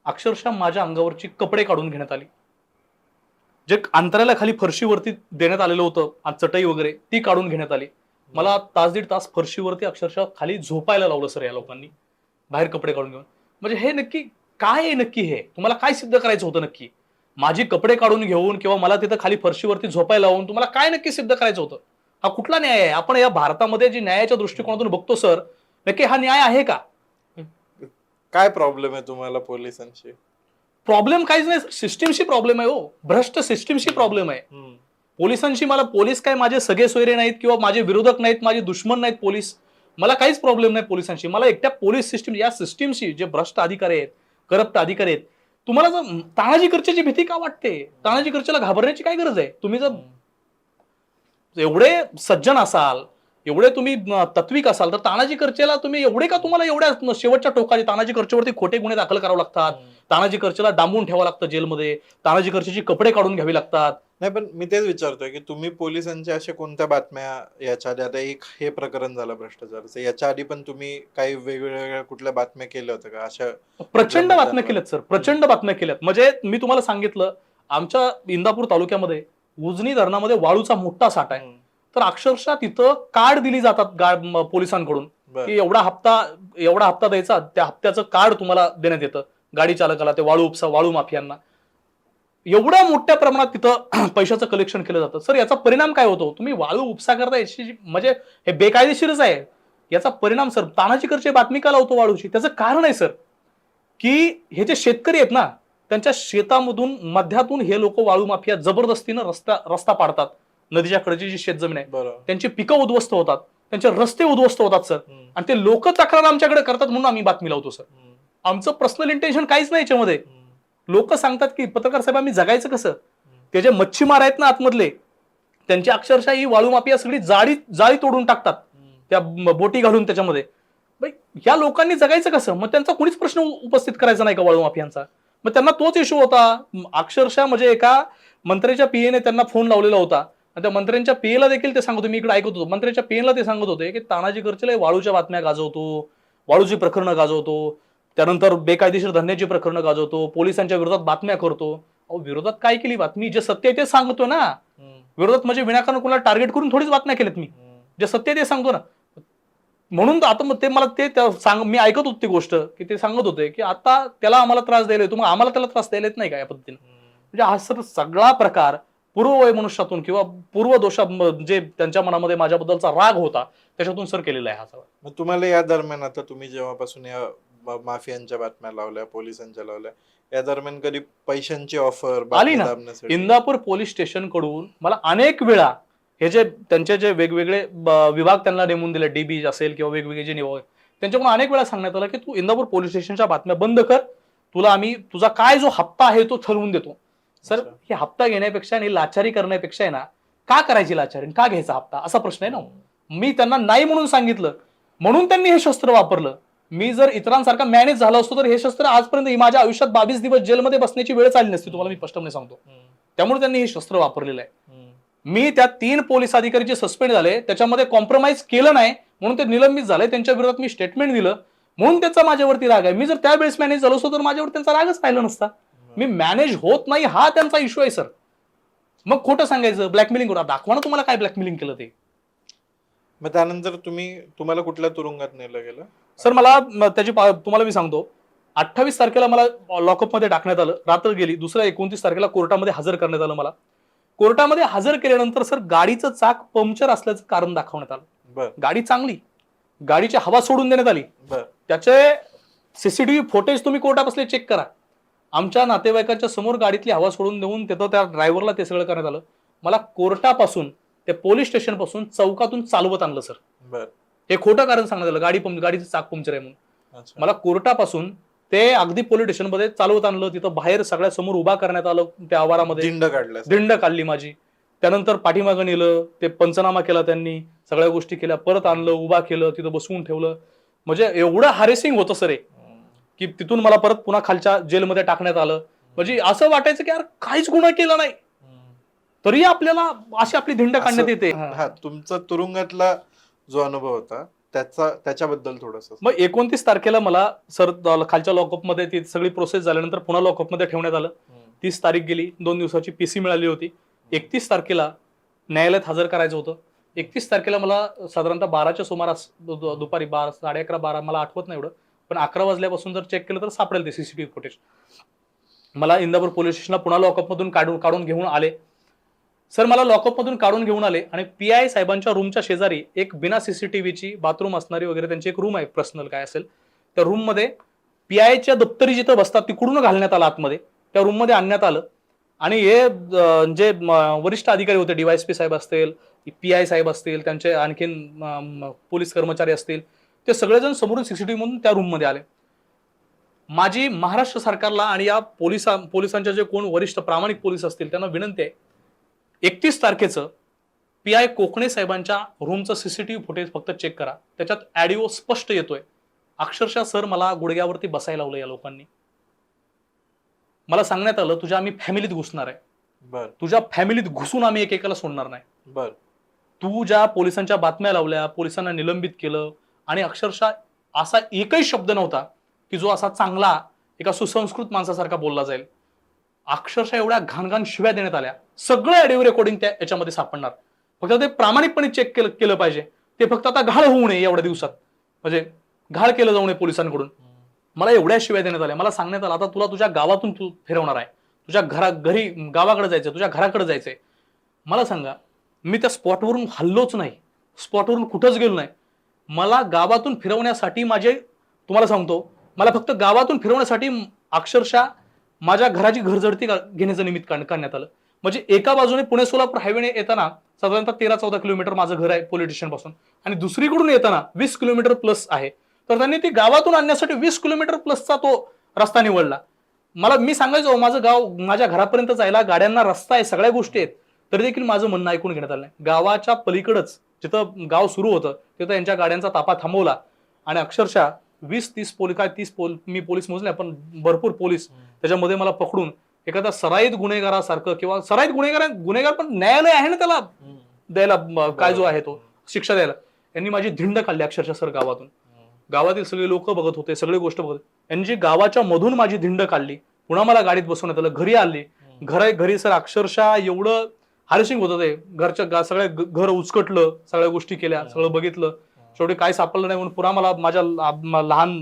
अक्षरशः माझ्या अंगावरची कपडे काढून घेण्यात आली. जे अंतराला खाली फरशीवरती देण्यात आलेलं होतं चटई वगैरे ती काढून घेण्यात आली. मला 1-1.5 तास फरशीवरती अक्षरशः खाली झोपायला लावलं सर या लोकांनी, बाहेर कपडे काढून घेऊन. म्हणजे हे नक्की काय आहे, नक्की हे तुम्हाला काय सिद्ध करायचं होतं नक्की? माझी कपडे काढून घेऊन किंवा मला तिथं खाली फरशीवरती झोपायला लावून तुम्हाला काय नक्की सिद्ध करायचं होतं? हा कुठला न्याय आहे? आपण या भारतामध्ये जी न्यायाच्या दृष्टिकोनातून बघतो सर, नक्की हा न्याय आहे का? काय प्रॉब्लेम आहे तुम्हाला पोलिसांशी? प्रॉब्लेम काहीच नाही, सिस्टीमशी प्रॉब्लेम आहे हो, भ्रष्ट सिस्टीमशी प्रॉब्लेम आहे. पोलिसांशी मला, पोलीस काय माझे सगळे सोयरे नाहीत किंवा माझे विरोधक नाहीत, माझे दुश्मन नाहीत पोलीस, मला काहीच प्रॉब्लेम नाही पोलिसांशी. मला एकट्या पोलीस सिस्टीम, या सिस्टीमशी जे भ्रष्ट अधिकारी आहेत, करप्ट अधिकारी आहेत. तुम्हाला जर तानाजी करचेची भीती का वाटते? तानाजी करचेला घाबरण्याची काय गरज आहे? तुम्ही जर एवढे सज्जन असाल, एवढे तुम्ही तत्विक असाल तर तानाजी करचेला तुम्ही एवढे का, तुम्हाला एवढ्या शेवटच्या टोकाचे तानाजी करचेवरती खोटे गुन्हे दाखल करावे लागतात, तानाजी करचेला डांबून ठेवावं लागतं जेलमध्ये, तानाजी करचेची कपडे काढून घ्यावी लागतात? नाही, पण मी तेच विचारतोय की तुम्ही पोलिसांच्या अशा कोणत्या बातम्या याच्या आधी, आता एक हे प्रकरण झालं भ्रष्टाचाराचं, याच्या आधी पण तुम्ही काही वेगवेगळ्या कुठल्या बातम्या केल्या होत्या का अशा? प्रचंड बातम्या केल्यात सर, प्रचंड बातम्या केल्यात. म्हणजे मी तुम्हाला सांगितलं, आमच्या इंदापूर तालुक्यामध्ये उजनी धरणामध्ये वाळूचा मोठा साठा आहे. तर अक्षरशः तिथं कार्ड दिली जातात पोलिसांकडून बर की एवढा हप्ता द्यायचा, त्या हप्त्याचं कार्ड तुम्हाला देण्यात येतं गाडी चालकाला, ते वाळू माफियांना. एवढ्या मोठ्या प्रमाणात तिथं पैशाचं कलेक्शन केलं जातं. सर याचा परिणाम काय होतो? तुम्ही वाळू उपसा करता याची म्हणजे हे बेकायदेशीरच आहे. याचा परिणाम सर तानाजीकरची बातमी का लावतो वाळूची? त्याचं कारण आहे सर की हे जे शेतकरी आहेत ना, त्यांच्या शेतामधून मध्यातून हे लोक वाळू माफिया जबरदस्तीनं रस्ता पाडतात. नदीच्या कडची जी शेतजमीन आहे बरोबर. त्यांची पिकं उद्ध्वस्त होतात, त्यांचे रस्ते उद्ध्वस्त होतात सर. आणि ते लोक तक्रार आमच्याकडे करतात म्हणून आम्ही बातमी लावतो सर. आमचं पर्सनल इंटेन्शन काहीच नाही याच्यामध्ये. लोक सांगतात की पत्रकार साहेब आम्ही जगायचं कसं? ते जे मच्छीमार आहेत ना आतमधले, त्यांची अक्षरशः ही वाळू माफिया सगळी जाळी तोडून टाकतात त्या बोटी घालून त्याच्यामध्ये. या लोकांनी जगायचं कसं? मग त्यांचा कोणीच प्रश्न उपस्थित करायचा नाही का वाळू माफियांचा? मग त्यांना तोच इश्यू होता. अक्षरशः म्हणजे एका मंत्र्याच्या पीएने त्यांना फोन लावलेला होता आणि त्या मंत्र्यांच्या पीएला देखील ते सांगत होते, मी इकडे ऐकत होतो, मंत्र्यांच्या पीएला ते सांगत होते की तानाजी करचले वाळूच्या बातम्या गाजवतो, वाळूची प्रकरणं गाजवतो, त्यानंतर बेकायदेशीर धंद्याची प्रकरणं गाजवतो, पोलिसांच्या विरोधात बातम्या करतो. अहो विरोधात काय केली बातमी? जे सत्य आहे ते सांगतो ना. विरोधात म्हणजे विनाकारण कोणाला टार्गेट करून थोडीच बातम्या केल्यात मी. जे सत्य आहे ते सांगतो ना. म्हणून आता मग ते मला मी ऐकत होतो ती गोष्ट की ते सांगत होते की आता त्याला आम्हाला त्रास द्यायला येतो, मग आम्हाला त्याला त्रास द्यायला येत नाही का या पद्धतीने? म्हणजे हा सर सगळा प्रकार पूर्व मनुष्यातून किंवा पूर्व दोषा जे त्यांच्या मनामध्ये माझ्याबद्दलचा राग होता त्याच्यातून सर केलेला आहे हा सगळा. मग तुम्हाला या दरम्यान आता तुम्ही जेव्हापासून या माफियांच्या बातम्या लावल्या, पोलिसांच्या लावल्या, या दरम्यान कधी पैशांची ऑफर आली ना. इंदापूर पोलीस स्टेशन कडून मला अनेक वेळा हे जे त्यांचे जे वेगवेगळे विभाग त्यांना नेमून दिले, डीबी असेल किंवा वेगवेगळे जे विभाग, त्यांच्याकडून अनेक वेळा सांगण्यात आलं की तू इंदापूर पोलीस स्टेशनच्या बातम्या बंद कर, तुला आम्ही तुझा काय जो हप्ता आहे तो ठरवून देतो. सर हे हप्ता घेण्यापेक्षा आणि लाचारी करण्यापेक्षा आहे ना, का करायची लाचारी, का घ्यायचा हप्ता, असा प्रश्न आहे ना. मी त्यांना नाही म्हणून सांगितलं म्हणून त्यांनी हे शस्त्र वापरलं. मी जर इतरांसारखा मॅनेज झालो असतो तर हे शस्त्र आजपर्यंत माझ्या आयुष्यात 22 दिवस जेलमध्ये बसण्याची वेळ आली नसती, तुम्हाला मी स्पष्टपणे सांगतो. त्यामुळे त्यांनी हे शस्त्र वापरलेलं आहे. मी त्या 3 पोलीस अधिकारी जे सस्पेंड झाले त्याच्यामध्ये कॉम्प्रोमाइज केलं नाही म्हणून ते निलंबित झाले. त्यांच्या विरोधात मी स्टेटमेंट दिलं म्हणून त्याचा माझ्यावरती राग आहे. मी जर त्यावेळेस मॅनेज झालो असतो तर माझ्यावर त्यांचा रागच राहिला नसता. मी मॅनेज होत नाही हा त्यांचा इश्यू आहे सर. मग खोटं सांगायचं, ब्लॅकमेलिंग करा, दाखवा ना तुम्हाला काय ब्लॅकमेलिंग केलं ते. मग त्यानंतर तुम्हाला कुठल्या तुरुंगात नेलं गेलं? सर मला तुम्हाला मी सांगतो, 28 तारखेला मला लॉकअपमध्ये टाकण्यात आलं, रात्र गेली. दुसऱ्या 29 तारखेला कोर्टामध्ये हजर करण्यात आलं. मला कोर्टामध्ये हजर केल्यानंतर सर गाडीचं चाक पंक्चर असल्याचं कारण दाखवण्यात आलं. गाडी चांगली, गाडीची हवा सोडून देण्यात आली. त्याचे सीसीटीव्ही फुटेज तुम्ही कोर्टात बसले चेक करा. आमच्या नातेवाईकांच्या समोर गाडीतली हवा सोडून देऊन तिथं त्या ड्रायव्हरला ते सगळं करण्यात आलं. मला कोर्टापासून ते पोलीस स्टेशन पासून चौकातून चालवत आणलं सर. हे खोटं कारण सांगण्यात आलं, गाडीचं चाक पंक्चर आहे म्हणून. मला कोर्टापासून ते अगदी पोलीस स्टेशन मध्ये चालवत आणलं. तिथं बाहेर सगळ्या समोर उभा करण्यात आलं. त्या आवारामध्ये दिंड काढली माझी. त्यानंतर पाठीमागं नेलं, ते पंचनामा केला त्यांनी, सगळ्या गोष्टी केल्या, परत आणलं, उभा केलं, तिथं बसवून ठेवलं. म्हणजे एवढं हॅरेसिंग होतं सर की तिथून मला परत पुन्हा खालच्या जेलमध्ये टाकण्यात आलं. म्हणजे असं वाटायचं की यार काहीच गुन्हा केला नाही तरी आपल्याला अशी आपली धिंड काढण्यात येते. तुमचा तुरुंगातला जो अनुभव होता त्याच्याबद्दल थोडस. मग 29 तारखेला मला सर खालच्या लॉकअपमध्ये ती सगळी प्रोसेस झाल्यानंतर पुन्हा लॉकअपमध्ये ठेवण्यात आलं. 30 तारीख गेली, 2 दिवसाची पीसी मिळाली होती. 31 तारखेला न्यायालयात हजर करायचं होतं. 31 तारखेला मला साधारणतः 12च्या सुमारास, दुपारी 12, 11:30, 12, मला आठवत नाही एवढं, पण 11 वाजल्यापासून जर चेक केलं तर सापडेल ते सीसीटीव्ही फुटेज. मला इंदापूर पोलीस स्टेशनला पुन्हा लॉकअपमधून काढून घेऊन आले. सर मला लॉकअपमधून काढून घेऊन आले आणि पीआय साहेबांच्या रूमच्या शेजारी एक बिना सीसीटीव्हीची बाथरूम असणारी वगैरे त्यांची एक रूम आहे, पर्सनल काय असेल त्या रूम मध्ये पीआयच्या दप्तरी जिथं बसतात तिकडून घालण्यात आलं आतमध्ये, त्या रूम मध्ये आणण्यात आलं. आणि हे जे वरिष्ठ अधिकारी होते, डीवायएसपी साहेब असतील, पीआय साहेब असतील, त्यांचे आणखीन पोलीस कर्मचारी असतील, ते सगळेजण समोरून सीसीटीव्ही म्हणून त्या रूम मध्ये आले. माझी महाराष्ट्र सरकारला आणि या पोलिसांच्या जे कोण वरिष्ठ प्रामाणिक पोलीस असतील त्यांना विनंती आहे, 31 तारखेचं पीआय कोकणे साहेबांच्या रूमचं सीसीटीव्ही फुटेज फक्त चेक करा. त्याच्यात ऑडिओ स्पष्ट येतोय. अक्षरशः सर मला गुडघ्यावरती बसायला लावलं या लोकांनी. मला सांगण्यात आलं तुझ्या आम्ही फॅमिलीत घुसणार आहे, तुझ्या फॅमिलीत घुसून आम्ही एकेकाला सोडणार नाही. तू ज्या पोलिसांच्या बातम्या लावल्या, पोलिसांना निलंबित केलं आणि अक्षरशः असा एकही शब्द नव्हता की जो असा चांगला एका सुसंस्कृत माणसासारखा बोलला जाईल. अक्षरशः एवढ्या घाणघाण शिव्या देण्यात आल्या. सगळं ऑडिओ रेकॉर्डिंग त्या याच्यामध्ये सापडणार. फक्त ते प्रामाणिकपणे चेक केलं पाहिजे. ते फक्त आता घाळ होऊ नये एवढ्या दिवसात, म्हणजे घाळ केलं जाऊ नये पोलिसांकडून. मला एवढ्या शिवाय देण्यात आल्या. मला सांगण्यात आलं आता तुला तुझ्या गावातून तू फिरवणार आहे, तुझ्या घरी गावाकडे जायचंय, तुझ्या घराकडे जायचंय. मला सांगा, मी त्या स्पॉटवरून हल्लोच नाही, स्पॉटवरून कुठंच गेलो नाही. मला गावातून फिरवण्यासाठी तुम्हाला सांगतो, मला फक्त गावातून फिरवण्यासाठी अक्षरशः माझ्या घराची घरजडती घेण्याचं निमित्त करण्यात आलं. म्हणजे एका बाजूने पुणे सोलापूर हायवेने येताना साधारणतः 13-14 किलोमीटर माझं घर आहे पोलीस स्टेशन पासून, आणि दुसरीकडून येताना 20 किलोमीटर प्लस आहे. तर त्यांनी ती गावातून आणण्यासाठी 20 किलोमीटर प्लसचा तो रस्ता निवडला. मी सांगायचो माझं गाव माझ्या घरापर्यंत जायला गाड्यांना रस्ता आहे, सगळ्या गोष्टी आहेत, तरी देखील माझं म्हणणं ऐकून घेण्यात आलं नाही. गावाच्या पलीकडच जिथं गाव सुरू होतं तिथं यांच्या गाड्यांचा ताफा थांबवला आणि अक्षरशः 20-30 मी पोलीस मोजले पण भरपूर पोलीस त्याच्यामध्ये मला पकडून एखाद्या सराईत गुन्हेगारासारखं, किंवा सराईत गुन्हेगार पण न्यायालय आहे ना त्याला द्यायला, काय जो आहे तो शिक्षा द्यायला, यांनी माझी धिंड काढली अक्षरशः सर गावातून. गावातील सगळे लोक बघत होते, सगळे गोष्ट बघत, यांनी गावाच्या मधून माझी धिंड काढली. पुन्हा मला गाडीत बसवण्यात आलं, घरी आली. घरी सर अक्षरशः एवढं हार्शिंग होतं ते, सगळ्या घर उचकटलं, सगळ्या गोष्टी केल्या, सगळं बघितलं, शेवटी काय सापडलं नाही म्हणून पुन्हा मला माझ्या लहान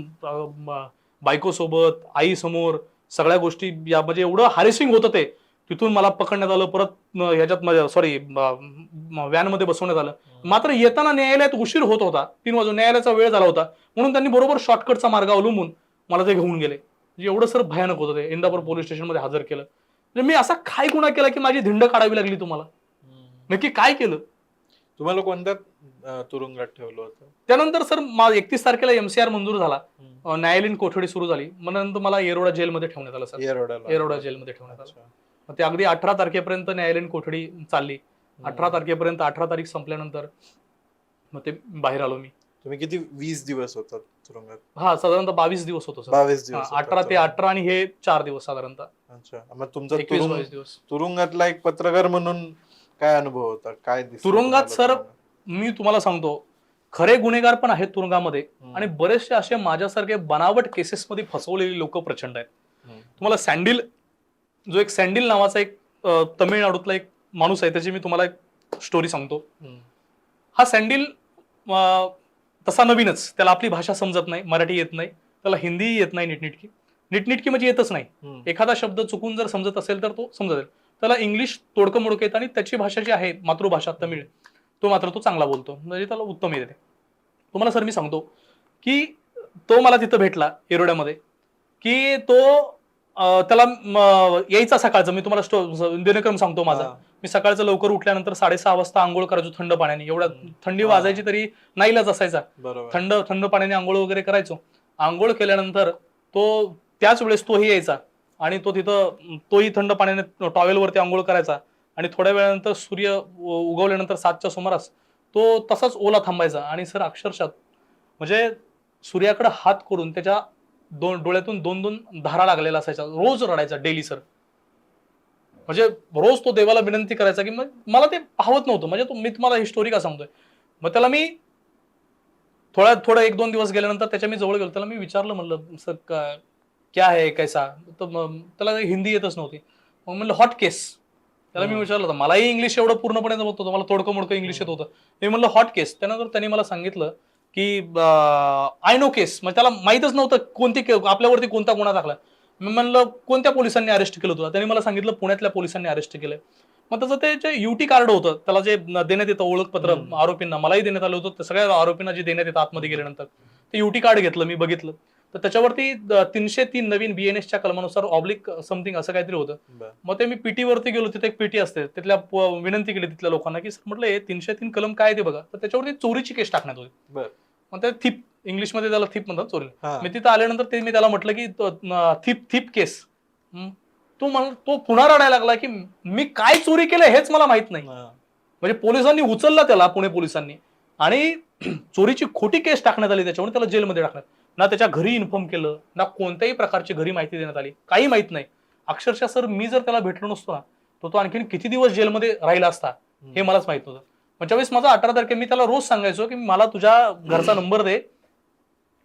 बायको सोबत, आई समोर सगळ्या गोष्टी म्हणजे एवढं हारेसिंग होतं ते. तिथून मला पकडण्यात आलं, परत ह्याच्यात व्हॅन मध्ये बसवण्यात आलं. मात्र येताना न्यायालयात उशीर होत होता, 3 वाजून न्यायालयाचा वेळ झाला होता, म्हणून त्यांनी बरोबर शॉर्टकटचा मार्ग अवलंबून मला ते घेऊन गेले. म्हणजे एवढं सर भयानक होतं ते. इंदापूर पोलीस स्टेशन मध्ये हजर केलं. म्हणजे मी असा काय गुन्हा केला की माझी धिंड काढावी लागली तुम्हाला? नक्की काय केलं? तुम्हाला कोणत्या तुरुंगात ठेवलं होतं? त्यानंतर सर 31 तारखेला MCR मंजूर झाला, न्यायालयीन कोठडी सुरू झाली. मग नंतर मला येरोडा जेलमध्ये ठेवण्यात आलं सर. येरोडा जेलमध्ये ठेवण्यात आलं. मग ते अगदी 18 तारखेपर्यंत न्यायालयीन कोठडी चालली. 18 तारखेपर्यंत, 18 तारीख संपल्यानंतर मग ते बाहेर आलो मी. तुम्ही किती 20 दिवस होतात तुरुंगात? हा, साधारणतः 22 दिवस होतो सर. 22 दिवस. 18 ते 18 आणि हे 4 दिवस साधारणतः. अच्छा. मग तुमचा 21-22 दिवस तुरुंगातला एक पत्रकार म्हणून काय अनुभव होता? काय तुरुंगात सर? मी तुम्हाला सांगतो, खरे गुन्हेगार पण आहेत तुरुंगामध्ये, आणि बरेचसे असे माझ्यासारखे बनावट केसेस मध्ये फसवलेली लोक प्रचंड आहेत. तुम्हाला सँडिल नावाचा एक तमिळनाडूतला एक माणूस आहे, त्याची मी तुम्हाला एक स्टोरी सांगतो. हा सँडिल तसा नवीनच, त्याला आपली भाषा समजत नाही, मराठी येत नाही, त्याला हिंदी येत नाही नीटनीटकी म्हणजे येतच नाही. एखादा शब्द चुकून जर समजत असेल तर तो समजेल. त्याला इंग्लिश तोडकं मोडकं येतं, आणि त्याची भाषा जी आहे मातृभाषा तमिळ, तो चांगला बोलतो, म्हणजे त्याला उत्तम येते. तुम्हाला सर मी सांगतो की तो मला तिथं भेटला येरोड्यामध्ये, की तो त्याला यायचा सकाळचं. मी तुम्हाला दिनक्रम सांगतो माझा. मी सकाळचं लवकर उठल्यानंतर 6:30 वाजता आंघोळ करायचो थंड पाण्याने. एवढ्या थंडी वाजायची तरी नाईलाज असायचा. थंड पाण्याने आंघोळ वगैरे करायचो. आंघोळ केल्यानंतर तो त्याच वेळेस तोही यायचा, आणि तोही थंड पाण्याने टॉवेलवरती आंघोळ करायचा, आणि थोड्या वेळानंतर सूर्य उगवल्यानंतर 7च्या सुमारास तो तसाच ओला थांबायचा. आणि सर अक्षरशः म्हणजे सूर्याकडे हात करून त्याच्या डोळ्यातून 2-2 धारा लागलेला असायचा. रोज रडायचा डेली सर. म्हणजे रोज तो देवाला विनंती करायचा की मला ते पाहत नव्हतं. म्हणजे मी तुम्हाला ही स्टोरी का सांगतोय, मग त्याला मी थोडं 1-2 दिवस गेल्यानंतर त्याच्या मी जवळ गेलो. त्याला मी विचारलं, म्हणलं सर क्या है कैसा, तर त्याला हिंदी येतच नव्हती. मग म्हणलं हॉट केस. त्याला मी विचारलं, मलाही इंग्लिश एवढं पूर्णपणे जमत होतं, मला थोडकं मोडकं इंग्लिश येत होतं. मी म्हणलं हॉट केस. त्यानंतर त्यांनी मला सांगितलं की आय नो केस. म्हणजे त्याला माहितच नव्हतं आपल्यावरती कोणता गुन्हा दाखला. मी म्हणलं कोणत्या पोलिसांनी अरेस्ट केलं तुला? त्यांनी मला सांगितलं पुण्यातल्या पोलिसांनी अरेस्ट केलंय. मग त्याचं ते जे UT कार्ड होतं, त्याला जे देण्यात येतं ओळखपत्र आरोपींना, मलाही देण्यात आलं होतं, सगळ्या आरोपींना जे देण्यात येतं आतमध्ये गेल्यानंतर, ते UT कार्ड घेतलं, मी बघितलं, तर त्याच्यावरती 303 नवीन BNSच्या कलमानुसार ऑब्लिक समथिंग असं काहीतरी होतं. मग ते मी PT वरती गेलो, तिथे एक PT असते, तिथल्या विनंती केली तिथल्या लोकांना की म्हटलं हे 303 कलम काय ते बघा. तर त्याच्यावरती चोरीची केस टाकण्यात होती. मग ते थिप, इंग्लिशमध्ये त्याला थिप म्हणतात, चोरी. मी तिथं आल्यानंतर मी त्याला म्हटलं की थिप केस. तो पुन्हा रडायला लागला की मी काय चोरी केलं हेच मला माहित नाही. म्हणजे पोलिसांनी उचलला त्याला, पुणे पोलिसांनी, आणि चोरीची खोटी केस टाकण्यात आली त्याच्यावर. त्याला जेलमध्ये टाकण्यात, ना त्याच्या घरी इन्फॉर्म केलं, ना कोणत्याही प्रकारची घरी माहिती देण्यात आली, काही माहित नाही. अक्षरशः सर मी जर त्याला भेटलो नसतो ना, तो आणखीन किती दिवस जेलमध्ये राहिला असता हे मलाच माहित नव्हतं. मग ज्यावेळेस माझा 18 तारखेला मी त्याला रोज सांगायचो की मला तुझ्या घरचा नंबर दे,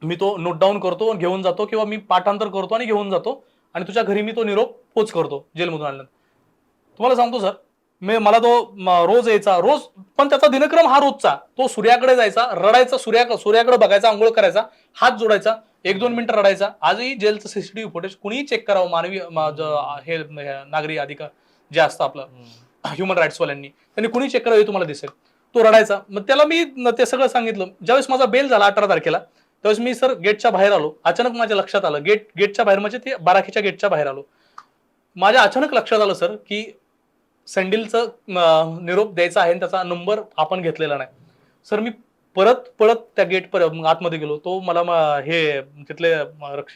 मी तो नोट डाऊन करतो, घेऊन जातो, किंवा मी पाठांतर करतो आणि घेऊन जातो, आणि तुझ्या घरी मी तो निरोप पोच करतो जेलमधून आल्यानंतर. तुम्हाला सांगतो सर, मला तो रोज यायचा रोज, पण त्याचा दिनक्रम हा रोजचा. तो सूर्याकडे जायचा, रडायचा, सूर्याकडे बघायचा, आंघोळ करायचा, हात जोडायचा, 1-2 मिनिटं रडायचा. आजही जेलचं सीसीटीव्ही फुटेज कुणीही चेक करावं, मानवी हे नागरी अधिकार जे असतं आपलं ह्युमन राईट्स वाल्यांनी, त्यांनी कुणी चेक करावं हे तुम्हाला दिसेल. तो रडायचा. मग त्याला मी ते सगळं सांगितलं. ज्यावेळेस माझा बेल झाला 18 तारखेला, त्यावेळेस मी सर गेटच्या बाहेर आलो. अचानक माझ्या लक्षात आलं, गेटच्या बाहेर म्हणजे ते बाराखीच्या गेटच्या बाहेर आलो. माझ्या अचानक लक्षात आलं सर की सँडिलचं निरोप द्यायचा आहे आणि त्याचा नंबर आपण घेतलेला नाही. सर मी परत पळत त्या गेट आतमध्ये गेलो. तो मला हे तिथले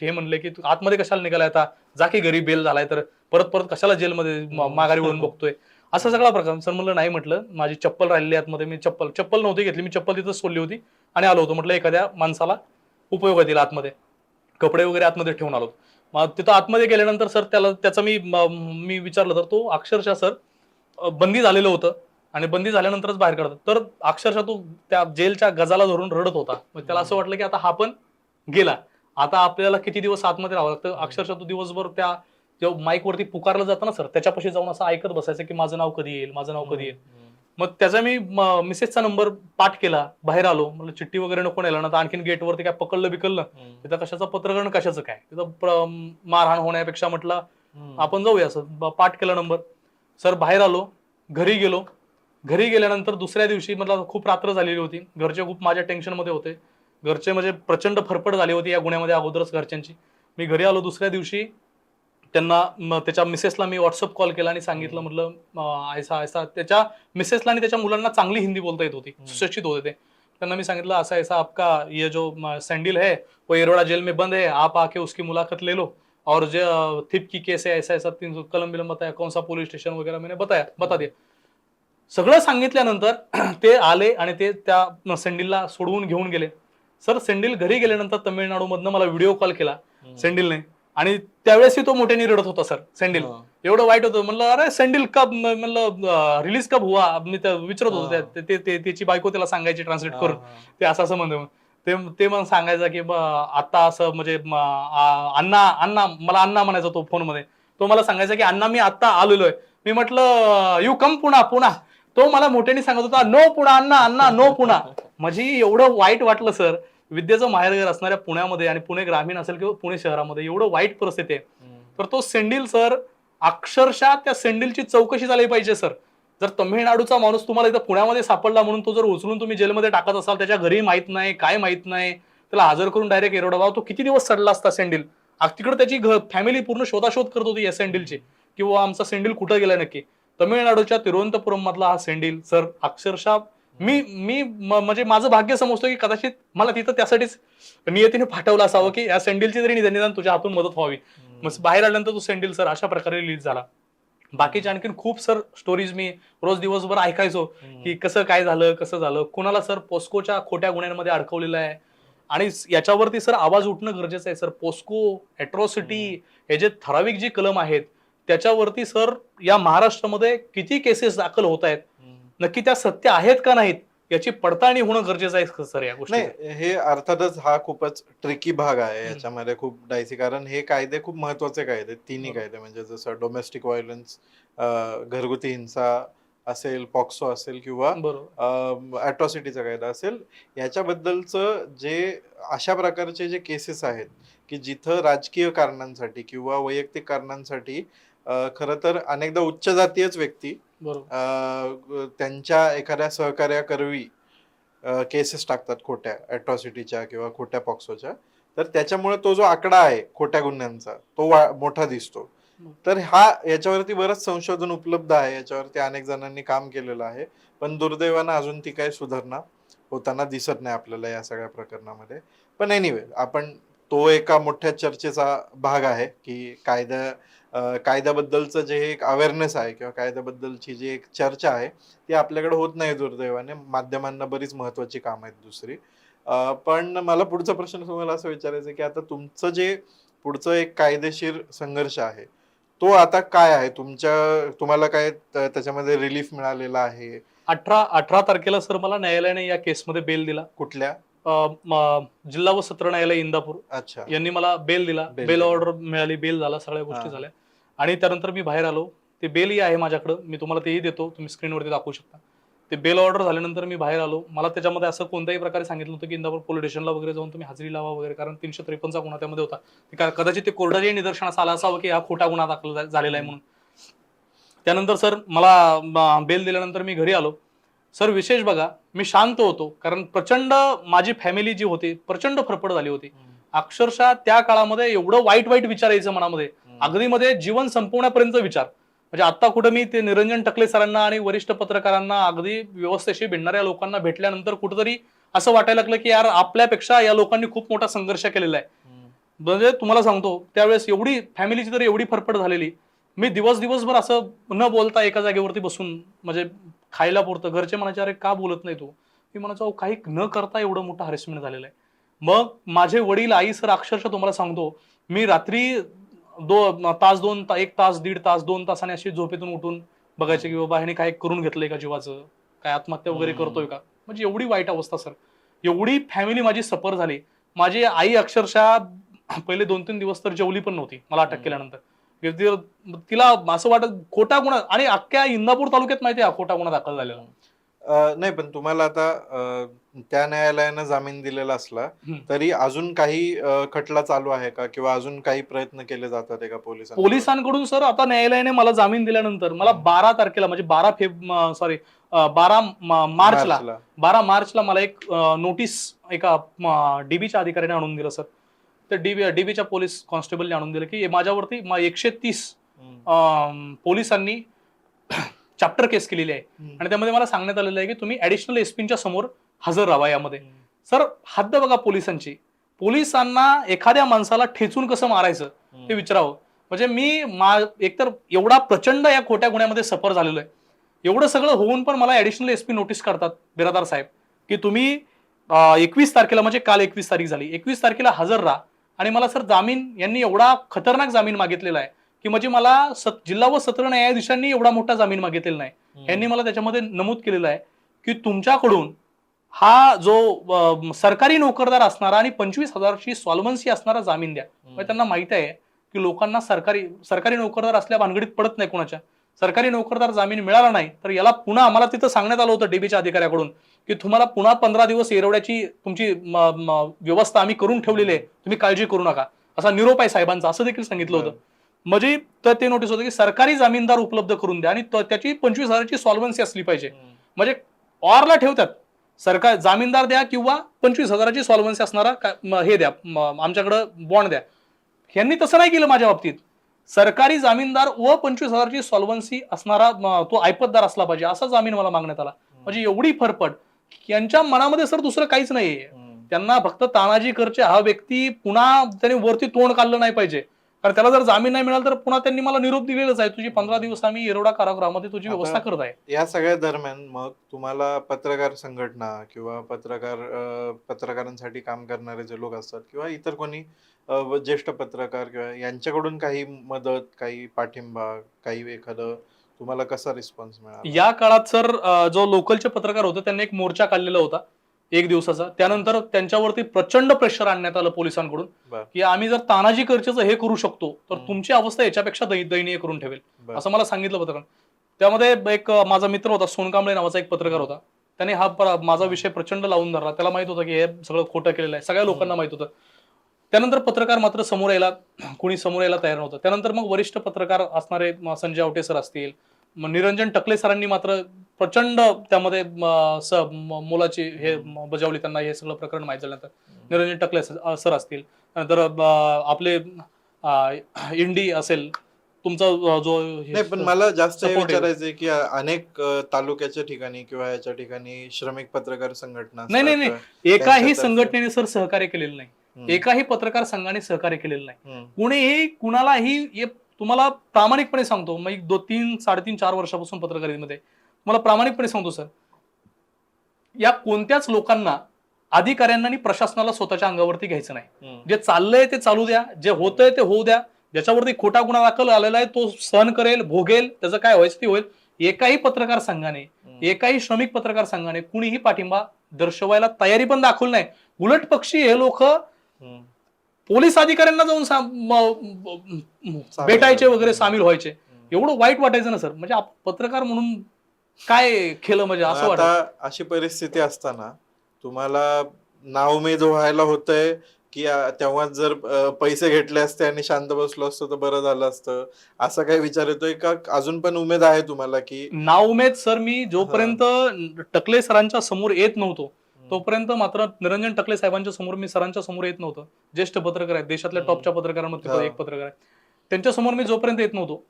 हे म्हणले की तू आतमध्ये कशाला निघालाय, आता जा की घरी, बेल झालाय तर परत परत कशाला जेलमध्ये माघारी वळून बघतोय, असा सगळा प्रकार. सर म्हणलं नाही, म्हटलं माझी चप्पल राहिलेली आतमध्ये, मी चप्पल नव्हती घेतली, मी चप्पल तिथं सोडली होती आणि आलो होतो. म्हटलं एखाद्या माणसाला उपयोग येईल आतमध्ये, कपडे वगैरे आतमध्ये ठेवून आलो. मग तिथं आतमध्ये गेल्यानंतर सर त्याचा मी विचारलं तर तो अक्षरशः सर बंदी झालेलं होतं आणि बंदी झाल्यानंतरच बाहेर काढतात. तर अक्षरशः तो त्या जेलच्या गजाला धरून रडत होता. मग त्याला असं वाटलं की आता हा पण गेला, आता आपल्याला किती दिवस आतमध्ये राहावं लागतं. अक्षरशः तो दिवसभर त्या जेव्हा माईक वरती पुकारलं जातं ना सर, त्याच्यापाशी जाऊन असं ऐकत बसायचं की माझं नाव कधी येईल, माझं नाव कधी येईल. मग त्याचा मी मिसेसचा नंबर पाठ केला, बाहेर आलो. म्हणलं चिठ्ठी वगैरे नको न्यायला ना, तर आणखीन गेटवरती काय पकडलं बिकललं, तिथं कशाचं पत्रकरण, कशाचं काय, तिथं मारहाण होण्यापेक्षा म्हटलं आपण जाऊया. असं पाठ केला नंबर. सर बाहेर आलो, घरी गेलो. घरी गेल्यानंतर दुसऱ्या दिवशी मला खूप रात्र झालेली होती. घरचे खूप माझ्या टेन्शनमध्ये होते. घरचे म्हणजे प्रचंड फरफड झाली होती या गुन्ह्यामध्ये अगोदरच घरच्यांची. मी घरी आलो दुसऱ्या दिवशी, त्यांना त्याच्या मिसेसला मी व्हॉट्सअप कॉल केला आणि सांगितलं, म्हटलं ऐसा ऐसा. त्याच्या मिसेसला आणि त्याच्या मुलांना चांगली हिंदी बोलता येत होती, सुशिक्षित होते ते. त्यांना मी सांगितलं ऐसा ऐसा आपका ये जो सैंडिल है वो येरोड़ा जेल में बंद है, आप आके उसकी मुलाकात ले लो, और जो थिप की केस है ऐसा ऐसा 300 कलम बिलम बताया, कौन सा पुलिस स्टेशन वगैरह मैंने बता दिया. सगळं सांगितल्यानंतर ते आले आणि ते त्या सेंडिलला सोडवून घेऊन गेले. सर सेंडिल घरी गेल्यानंतर तमिळनाडूमधनं मला व्हिडिओ कॉल केला सेंडिलने, आणि त्यावेळेसही तो मोठ्याने रडत होता सर सेंडिल. एवढं वाईट होतं. म्हणलं अरे सेंडिल कब, म्हणलं रिलीज कब हुआ, मी विचारत होतो. त्याची बायको त्याला सांगायची ट्रान्सलेट करून, ते असं म्हणतो. ते मग सांगायचं की आता असं म्हणजे अण्णा मला अण्णा म्हणायचा तो फोनमध्ये. तो मला सांगायचा की अण्णा मी आता आलेलो आहे. मी म्हटलं यू कम पुणा. तो मला मोठ्याने सांगत होता नो पुणा अण्णा, अण्णा नो पुणा. म्हणजे एवढं वाईट वाटलं सर. विद्येचं माहेरघर असणाऱ्या पुण्यामध्ये, आणि पुणे ग्रामीण असेल किंवा पुणे शहरामध्ये एवढं वाईट परिस्थिती आहे. तर तो सेंडिल सर, अक्षरशः त्या सेंडिलची चौकशी झाली पाहिजे सर. जर तमिळनाडूचा माणूस तुम्हाला इथं पुण्यामध्ये सापडला म्हणून तो जर उचलून तुम्ही जेलमध्ये टाकत असाल, त्याच्या घरी माहित नाही, काय माहित नाही, त्याला हजर करून डायरेक्ट येरवडा, तो किती दिवस सडला असता सेंडिल. तिकडे त्याची फॅमिली पूर्ण शोधाशोध करत होती या सेंडिलची, किंवा आमचा सेंडिल कुठं गेला नक्की. तमिळनाडूच्या तिरुवनंतपुरम मधला हा सेंडिल सर, अक्षरशः मी म्हणजे माझं भाग्य समजतो की कदाचित मला तिथं त्यासाठीच नियतीने पाठवलं असावं की या सेंडिलची जरी निदान तुझ्या हातून मदत व्हावी. मग बाहेर आल्यानंतर तो सेंडिल सर अशा प्रकारे रिलीज झाला. बाकीचे आणखीन खूप सर स्टोरीज मी रोज दिवसभर ऐकायचो की कसं काय झालं, कसं झालं, कुणाला सर पोस्कोच्या खोट्या गुन्ह्यांमध्ये अडकवलेलं आहे. आणि याच्यावरती सर आवाज उठणं गरजेचं आहे सर. पोस्को, एट्रॉसिटी, हे जे ठराविक जी कलम आहेत त्याच्यावरती सर या महाराष्ट्रामध्ये किती केसेस दाखल होत आहेत, नक्की त्या सत्य आहेत का नाहीत याची पडताळणी होणं गरजेचं आहे सर या गोष्टी. नाही, हे अर्थातच हा खूपच ट्रिकी भाग आहे. याच्यामध्ये खूप डायसी, कारण हे कायदे खूप महत्वाचे कायदे, तिन्ही कायदे, म्हणजे जसं डोमेस्टिक व्हायलन्स, घरगुती हिंसा असेल, पॉक्सो असेल, किंवा अट्रॉसिटीचा कायदा असेल, याच्याबद्दलचं जे अशा प्रकारचे जे केसेस आहेत की जिथं राजकीय कारणांसाठी किंवा वैयक्तिक कारणांसाठी खरं तर अनेकदा उच्च जातीयच व्यक्ती त्यांच्या एखाद्या सहकार्याकरवी केसेस टाकतात खोट्या अट्रॉसिटीच्या किंवा खोट्या पॉक्सोच्या, तर त्याच्यामुळे तो जो आकडा आहे खोट्या गुन्ह्यांचा तो मोठा दिसतो. तर याच्यावरती बरंच संशोधन उपलब्ध आहे, याच्यावरती अनेक जणांनी काम केलेलं आहे, पण दुर्दैवानं अजून ती काही सुधारणा होताना दिसत नाही आपल्याला या सगळ्या प्रकरणामध्ये. पण एनिवे, आपण तो एका मोठ्या चर्चेचा भाग आहे की कायद्याबद्दलचं जे एक अवेअरनेस आहे किंवा कायद्याबद्दलची जी एक चर्चा आहे ती आपल्याकडे होत नाही दुर्दैवाने. माध्यमांना बरीच महत्वाची काम आहेत दुसरी. पण मला पुढचा प्रश्न तुम्हाला असं विचारायचं की आता तुमचं जे पुढचं एक कायदेशीर संघर्ष आहे तो आता काय आहे? तुम्हाला काय त्याच्यामध्ये रिलीफ मिळालेला आहे? 18 तारखेला सर मला न्यायालयाने या केसमध्ये बेल दिला. कुठल्या? जिल्हा व सत्र न्यायालय इंदापूर. अच्छा. यांनी मला बेल दिला, बेल ऑर्डर मिळाली, बेल झाला, सगळ्या गोष्टी झाल्या. आणि त्यानंतर मी बाहेर आलो. ते बेलही आहे माझ्याकडं, मी तुम्हाला तेही देतो, तुम्ही स्क्रीनवरती दाखवू शकता. ते बेल ऑर्डर झाल्यानंतर मी बाहेर आलो. मला त्याच्यामध्ये असं कोणत्याही प्रकारे सांगितलं होतं की इंदापूर पोलीस स्टेशनला वगैरे जाऊन तुम्ही हजेरी लावा वगैरे, कारण 353चा गुन्हा त्यामध्ये होता. कदाचित ते कोर्टाच्या निदर्शनास आला असावं की हा खोटा गुन्हा दाखल झालेला आहे म्हणून. त्यानंतर सर मला बेल दिल्यानंतर मी घरी आलो. सर विशेष बघा, मी शांत होतो, कारण प्रचंड माझी फॅमिली जी होती प्रचंड फरफड झाली होती. अक्षरशः त्या काळामध्ये एवढं वाईट वाईट विचार यायचं मनामध्ये, अगदी मध्ये जीवन संपवण्यापर्यंत विचार. म्हणजे आता कुठं मी ते निरंजन टकले सरांना आणि वरिष्ठ पत्रकारांना, अगदी व्यवस्थेशी भिडणाऱ्या लोकांना भेटल्यानंतर कुठेतरी असं वाटायला लागलं की यार आपल्यापेक्षा या लोकांनी खूप मोठा संघर्ष केलेला आहे. म्हणजे तुम्हाला सांगतो, त्यावेळेस एवढी फॅमिलीची तर एवढी फरफड झालेली, मी दिवसभर असं न बोलता एका जागेवरती बसून, म्हणजे खायला पुरतं. घरचे म्हणायचे अरे का बोलत नाही तू? मी म्हणायचो काही न करता एवढं मोठं हॅरेसमेंट झालेलं आहे. मग माझे वडील, आई सर, अक्षरशः तुम्हाला सांगतो, मी रात्री 1 तास 1.5 तास 2 तासाने अशी झोपेतून उठून बघायचे की बाबा ह्याने काय करून घेतलंय का जीवाचं, काय आत्महत्या वगैरे करतोय का. म्हणजे एवढी वाईट अवस्था सर, एवढी फॅमिली माझी सफर झाली. माझी आई अक्षरशः पहिले 2-3 दिवस तर जेवली पण नव्हती मला अटक केल्यानंतर. तिला असं वाटत खोटा गुन्हा, आणि अख्ख्या इंदापूर तालुक्यात माहिती आहे खोटा गुन्हा दाखल झालेला. नाही, पण तुम्हाला आता त्या न्यायालयानं जामीन दिलेला असला तरी अजून काही खटला चालू आहे का, किंवा अजून काही प्रयत्न केले जातात का पोलिसांकडून? सर आता न्यायालयाने मला जामीन दिल्यानंतर मला 12 तारखेला, म्हणजे 12 मार्चला मला एक नोटीस एका डीबीच्या अधिकाऱ्याने आणून दिलं सर. तर डीबीच्या पोलीस कॉन्स्टेबलने आणून दिलं की माझ्यावरती 130 पोलिसांनी चॅप्टर केस केलेली आहे, आणि त्यामध्ये मला सांगण्यात आलेलं आहे की तुम्ही ऍडिशनल एसपीच्या समोर हजर राहा यामध्ये. सर हद्द बघा पोलिसांची. पोलिसांना एखाद्या माणसाला ठेचून कसं मारायचं हे विचारावं. म्हणजे मी एकतर एवढा प्रचंड या खोट्या गुन्ह्यामध्ये सफर झालेलो आहे. एवढं सगळं होऊन पण मला ऍडिशनल एसपी नोटीस करतात बिरादार साहेब की तुम्ही 21 तारखेला, म्हणजे काल 21 तारीख झाली, 21 तारखेला हजर राहा. आणि मला सर जामीन, यांनी एवढा खतरनाक जामीन मागितलेला आहे की म्हणजे मला जिल्हा व सत्र न्यायाधीशांनी एवढा मोठा जामीन मागितलेला नाही. यांनी मला त्याच्यामध्ये नमूद केलेलं आहे की तुमच्याकडून हा जो सरकारी नोकरदार असणारा आणि 25,000ची सॉल्व्हन्सी असणारा जामीन द्या. म्हणजे त्यांना माहिती आहे की लोकांना सरकारी नोकरदार असल्या भानगडीत पडत नाही कोणाच्या. सरकारी नोकरदार जामीन मिळाला नाही तर याला पुन्हा, आम्हाला तिथं सांगण्यात आलं होतं डीबीच्या अधिकाऱ्याकडून की तुम्हाला पुन्हा 15 दिवस येरवड्याची तुमची व्यवस्था आम्ही करून ठेवलेली आहे, तुम्ही काळजी करू नका, असा निरोप आहे साहेबांचा, असं देखील सांगितलं होतं. म्हणजे तर ते नोटीस होतं की सरकारी जामीनदार उपलब्ध करून द्या आणि त्याची 25,000ची सॉल्व्हन्सी असली पाहिजे. म्हणजे ऑरला ठेवतात, सरकार जामीनदार द्या किंवा 25,000ची सॉल्व्हन्सी असणारा हे द्या, आमच्याकडे बॉन्ड द्या. यांनी तसं नाही केलं माझ्या बाबतीत. सरकारी जामीनदार व 25,000ची सॉल्व्हन्सी असणारा तो ऐपतदार असला पाहिजे, असा जामीन मला मागण्यात आला. म्हणजे एवढी फरफट यांच्या मनामध्ये सर दुसरं काहीच नाहीये. त्यांना फक्त तानाजी करचे हा व्यक्ती पुन्हा त्याने वरती तोंड काढलं नाही पाहिजे, कारण त्याला जर जामीन नाही मिळाला तर पुन्हा त्यांनी मला निरोप दिलेलाच आहे, तुझी 15 दिवस आम्ही येरवडा कारागृहामध्ये तुझी व्यवस्था करत आहे. या सगळ्या दरम्यान मग तुम्हाला पत्रकार संघटना किंवा पत्रकारांसाठी काम करणारे जे लोक असतात किंवा इतर कोणी ज्येष्ठ पत्रकार किंवा यांच्याकडून काही मदत, काही पाठिंबा, काही एखादं तुम्हाला कसा रिस्पॉन्स मिळाला? या काळात सर जो लोकलचे पत्रकार होते त्यांनी एक मोर्चा काढलेला होता 1 दिवसाचा. त्यानंतर त्यांच्यावरती प्रचंड प्रेशर आणण्यात आलं पोलिसांकडून की आम्ही जर तानाजी करचेचं हे करू शकतो तर तुमची अवस्था याच्यापेक्षा दयनीय करून ठेवेल, असं मला सांगितलं पत्रकार. त्यामध्ये एक माझा मित्र होता, सोनकांबळे नावाचा एक पत्रकार होता. त्याने हा माझा विषय प्रचंड लावून धरला. त्याला माहित होतं की हे सगळं खोटं केलेलं आहे, सगळ्या लोकांना माहित होतं. त्यानंतर पत्रकार मात्र कोणी समोर यायला तयार नव्हतं. त्यानंतर मग वरिष्ठ पत्रकार असणारे संजय आवटे सर असतील, निरंजन टकले सरांनी मात्र प्रचंड त्यामध्ये मोलाची हे बजावली. त्यांना हे सगळं प्रकरण माहीत झाल्यानंतर निरंजन टकले सर असतील, नंतर आपले इंडी असेल, तुमचा जो नाही, पण मला जास्त हे विचारायचंय की अनेक तालुक्याच्या ठिकाणी किंवा याच्या ठिकाणी श्रमिक पत्रकार संघटना नाही, एकाही संघटनेने सर सहकार्य केलेलं नाही, एकाही पत्रकार संघाने सहकार्य केलेलं नाही. कुणीही कुणालाही, तुम्हाला प्रामाणिकपणे सांगतो, मी 3-4 वर्षापासून पत्रकारितेमध्ये, मला प्रामाणिकपणे सांगतो सर, या कोणत्याच लोकांना, अधिकाऱ्यांना आणि प्रशासनाला स्वतःच्या अंगावरती घ्यायचं नाही. जे चाललंय ते चालू द्या, जे होतंय ते होऊ द्या. ज्याच्यावरती खोटा गुन्हा दाखल आलेला आहे तो सहन करेल, भोगेल, त्याचं काय व्हायचं ते होईल. एकाही पत्रकार संघाने, एकाही श्रमिक पत्रकार संघाने कुणीही पाठिंबा दर्शवायला तयारी पण दाखवली नाही. उलट पक्षी हे लोक पोलीस अधिकाऱ्यांना जाऊन भेटायचे वगैरे, सामील व्हायचे. एवढं वाईट वाटायचं ना सर. म्हणजे आपण पत्रकार म्हणून काय केलं म्हणजे असं मग वाटत. आता अशी परिस्थिती असताना तुम्हाला नाउमेद व्हायला होतंय की तेव्हा जर पैसे घेतले असते आणि शांत बसलो असतो तर बरं झालं असतं, असा काही विचार येतोय का अजून पण उमेद आहे तुम्हाला की नाउमेद सर, मी जोपर्यंत टकले सरांच्या समोर येत नव्हतो तोपर्यंत मात्र निरंजन टकले साहेबांच्या समोर मी सरांच्या समोर येत नव्हतं. ज्येष्ठ पत्रकार आहेत, देशातल्या टॉपच्या पत्रकारांमध्ये तो एक पत्रकार आहे, त्यांच्या समोर मी जोपर्यंत येत नव्हतो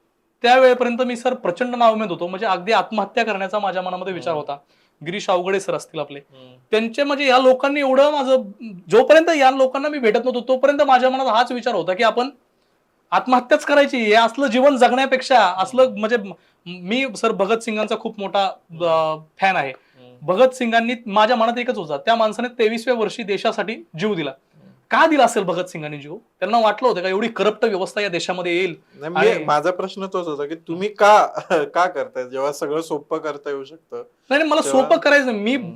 त्यावेळेपर्यंत मी सर प्रचंड नाउमेद होतो. म्हणजे अगदी आत्महत्या करण्याचा माझ्या मनामध्ये विचार होता. गिरीश अवघडे सर असतील आपले, त्यांचे म्हणजे या लोकांनी एवढं माझं, जोपर्यंत या लोकांना मी भेटत नव्हतो तोपर्यंत माझ्या मनात हाच विचार होता की आपण आत्महत्याच करायची. हे असलं जीवन जगण्यापेक्षा असलं, म्हणजे मी सर भगतसिंगांचा खूप मोठा फॅन आहे. भगतसिंगांनी, माझ्या मनात एकच होता, त्या माणसाने 23व्या वर्षी देशासाठी जीव दिला. का दिला असेल भगतसिंगांनी जीव? त्यांना वाटलं होतं का एवढी करप्ट व्यवस्था या देशामध्ये येईल? माझा प्रश्न तोच होता की तुम्ही का का करताय जेव्हा सगळं सोपं करता येऊ शकतं? नाही, मला सोपं करायचं.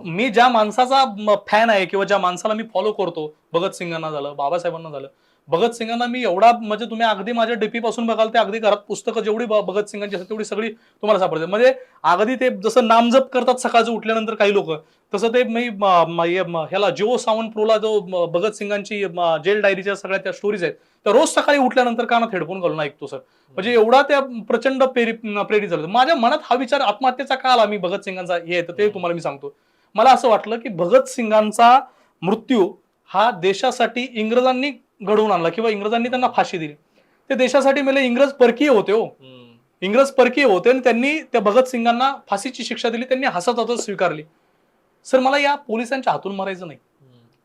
मी ज्या माणसाचा फॅन आहे किंवा ज्या माणसाला मी फॉलो करतो, भगतसिंगांना झालं, बाबासाहेबांना झालं, भगतसिंगांना मी एवढा, म्हणजे तुम्ही अगदी माझ्या डीपी पासून बघाल ते अगदी घरात पुस्तकं जेवढी भगतसिंगांची असतात तेवढी सगळी तुम्हाला सापडते. म्हणजे अगदी ते जसं नामजप करतात सकाळचं उठल्यानंतर काही लोक, तसं ते मी ह्याला जिओ सावंत प्रोला जो भगतसिंगांची जेल डायरीच्या सगळ्या त्या स्टोरीज आहेत त्या रोज सकाळी उठल्यानंतर कानात हेडफोन घालून ऐकतो सर. म्हणजे एवढा त्या प्रचंड प्रेरित झालं. माझ्या मनात हा विचार आत्महत्येचा का आला, मी भगतसिंगांचा हे येतं ते तुम्हाला मी सांगतो. मला असं वाटलं की भगतसिंगांचा मृत्यू हा देशासाठी इंग्रजांनी घडवून आणला किंवा इंग्रजांनी त्यांना फाशी दिली. ते देशासाठी मेले. इंग्रज परकीय होते हो, इंग्रज परकीय होते आणि त्यांनी त्या भगतसिंगांना फाशीची शिक्षा दिली. त्यांनी हसत हसत स्वीकारली. सर, मला या पोलिसांच्या हातून मारायचं नाही,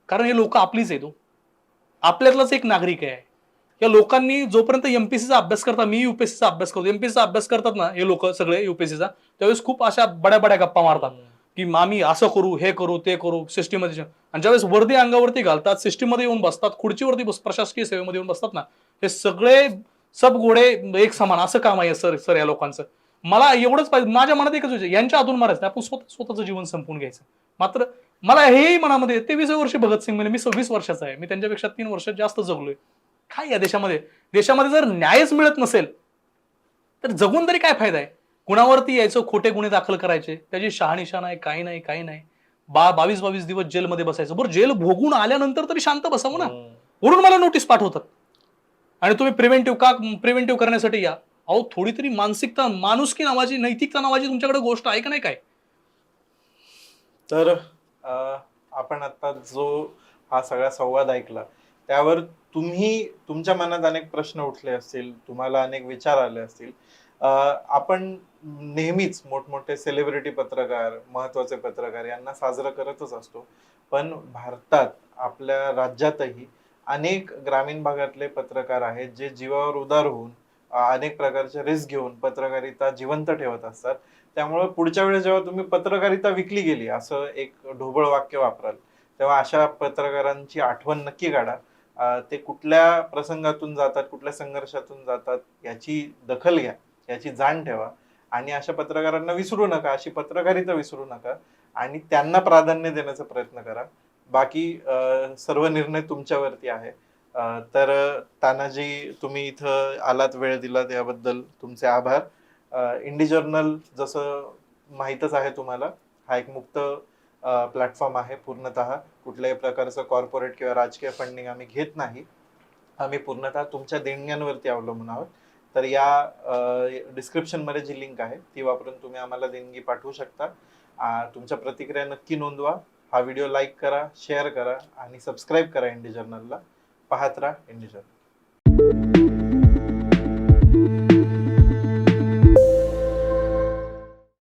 कारण हे लोक आपलीच आहेत. आपल्यातलाच एक नागरिक आहे. या लोकांनी जोपर्यंत एमपीसीचा अभ्यास करतात, मी युपीएससीचा अभ्यास करतो, एमपीसीचा अभ्यास करतात ना हे लोक सगळे युपीएससीचा, त्यावेळेस खूप अशा बड्या बड्या गप्पा मारतात की आम्ही असं करू, हे करू, ते करू सिस्टीममध्ये. आणि ज्यावेळेस वर्दी अंगावरती घालतात, सिस्टीममध्ये येऊन बसतात, खुर्चीवरती प्रशासकीय सेवेमध्ये येऊन बसतात ना, हे सगळे सब घोडे एक समान, असं काम आहे सर. सर, या लोकांचं मला एवढंच पाहिजे. माझ्या मनात एकच विचार, यांच्या हातून मारायचं, आपण स्वतःचं जीवन संपवून घ्यायचं. मात्र मला हेही मनामध्ये, 23 वर्षी भगतसिंग म्हणजे मी 26 वर्षाचा आहे, मी त्यांच्यापेक्षा 3 वर्ष जास्त जगलोय. काय या देशामध्ये जर न्यायच मिळत नसेल तर जगून तरी काय फायदा आहे? कुणावरती यायचं, खोटे गुन्हे दाखल करायचे, त्याची शहानिशा नाही, काही नाही, काही नाही. 22-22 दिवस जेलमध्ये बसायचं. बरं, जेल भोगून आल्यानंतर तरी शांत बसावं ना. वरून मला नोटीस पाठवतात आणि तुम्ही प्रिव्हेंटिव्ह करण्यासाठी या. अहो, थोडी तरी मानसिकता, माणुसकी नावाची, नैतिकता नावाची तुमच्याकडे गोष्ट आहे का नाही? काय तर आपण आता जो हा सगळा संवाद ऐकला त्यावर तुमच्या मनात अनेक प्रश्न उठले असतील, तुम्हाला अनेक विचार आले असतील. आपण नेहमीच मोठमोठे सेलिब्रिटी पत्रकार, महत्वाचे पत्रकार यांना साजरं करतच असतो, पण भारतात, आपल्या राज्यातही अनेक ग्रामीण भागातले पत्रकार आहेत जे जीवावर उदार होऊन अनेक प्रकारचे रिस्क घेऊन पत्रकारिता जिवंत ठेवत असतात. त्यामुळे पुढच्या वेळेस जेव्हा तुम्ही पत्रकारिता विकली गेली असं एक ढोबळ वाक्य वापराल तेव्हा अशा पत्रकारांची आठवण नक्की काढा. ते कुठल्या प्रसंगातून जातात, कुठल्या संघर्षातून जातात याची दखल घ्या, याची जाण ठेवा आणि अशा पत्रकारांना विसरू नका, अशी पत्रकारिता विसरू नका आणि त्यांना प्राधान्य देण्याचा प्रयत्न करा. बाकी सर्व निर्णय तुमच्यावरती आहे. तर तानाजी, तुम्ही इथं आलात, वेळ दिलात, याबद्दल तुमचे आभार. इंडी जर्नल जसं माहीतच आहे तुम्हाला, हा एक मुक्त प्लॅटफॉर्म आहे. पूर्णतः कुठल्याही प्रकारचं कॉर्पोरेट किंवा राजकीय फंडिंग आम्ही घेत नाही. आम्ही पूर्णतः तुमच्या देणग्यांवरती अवलंबून आहोत. तर या डिस्क्रिप्शन मध्ये जी लिंक आहे ती वापरून तुम्ही आम्हाला देणगी पाठवू शकता. तुमच्या प्रतिक्रिया नक्की नोंदवा. हा व्हिडिओ लाईक करा, शेअर करा आणि सबस्क्राईब करा इंडी जर्नलला. पाहत राहा इंडी जर्नल.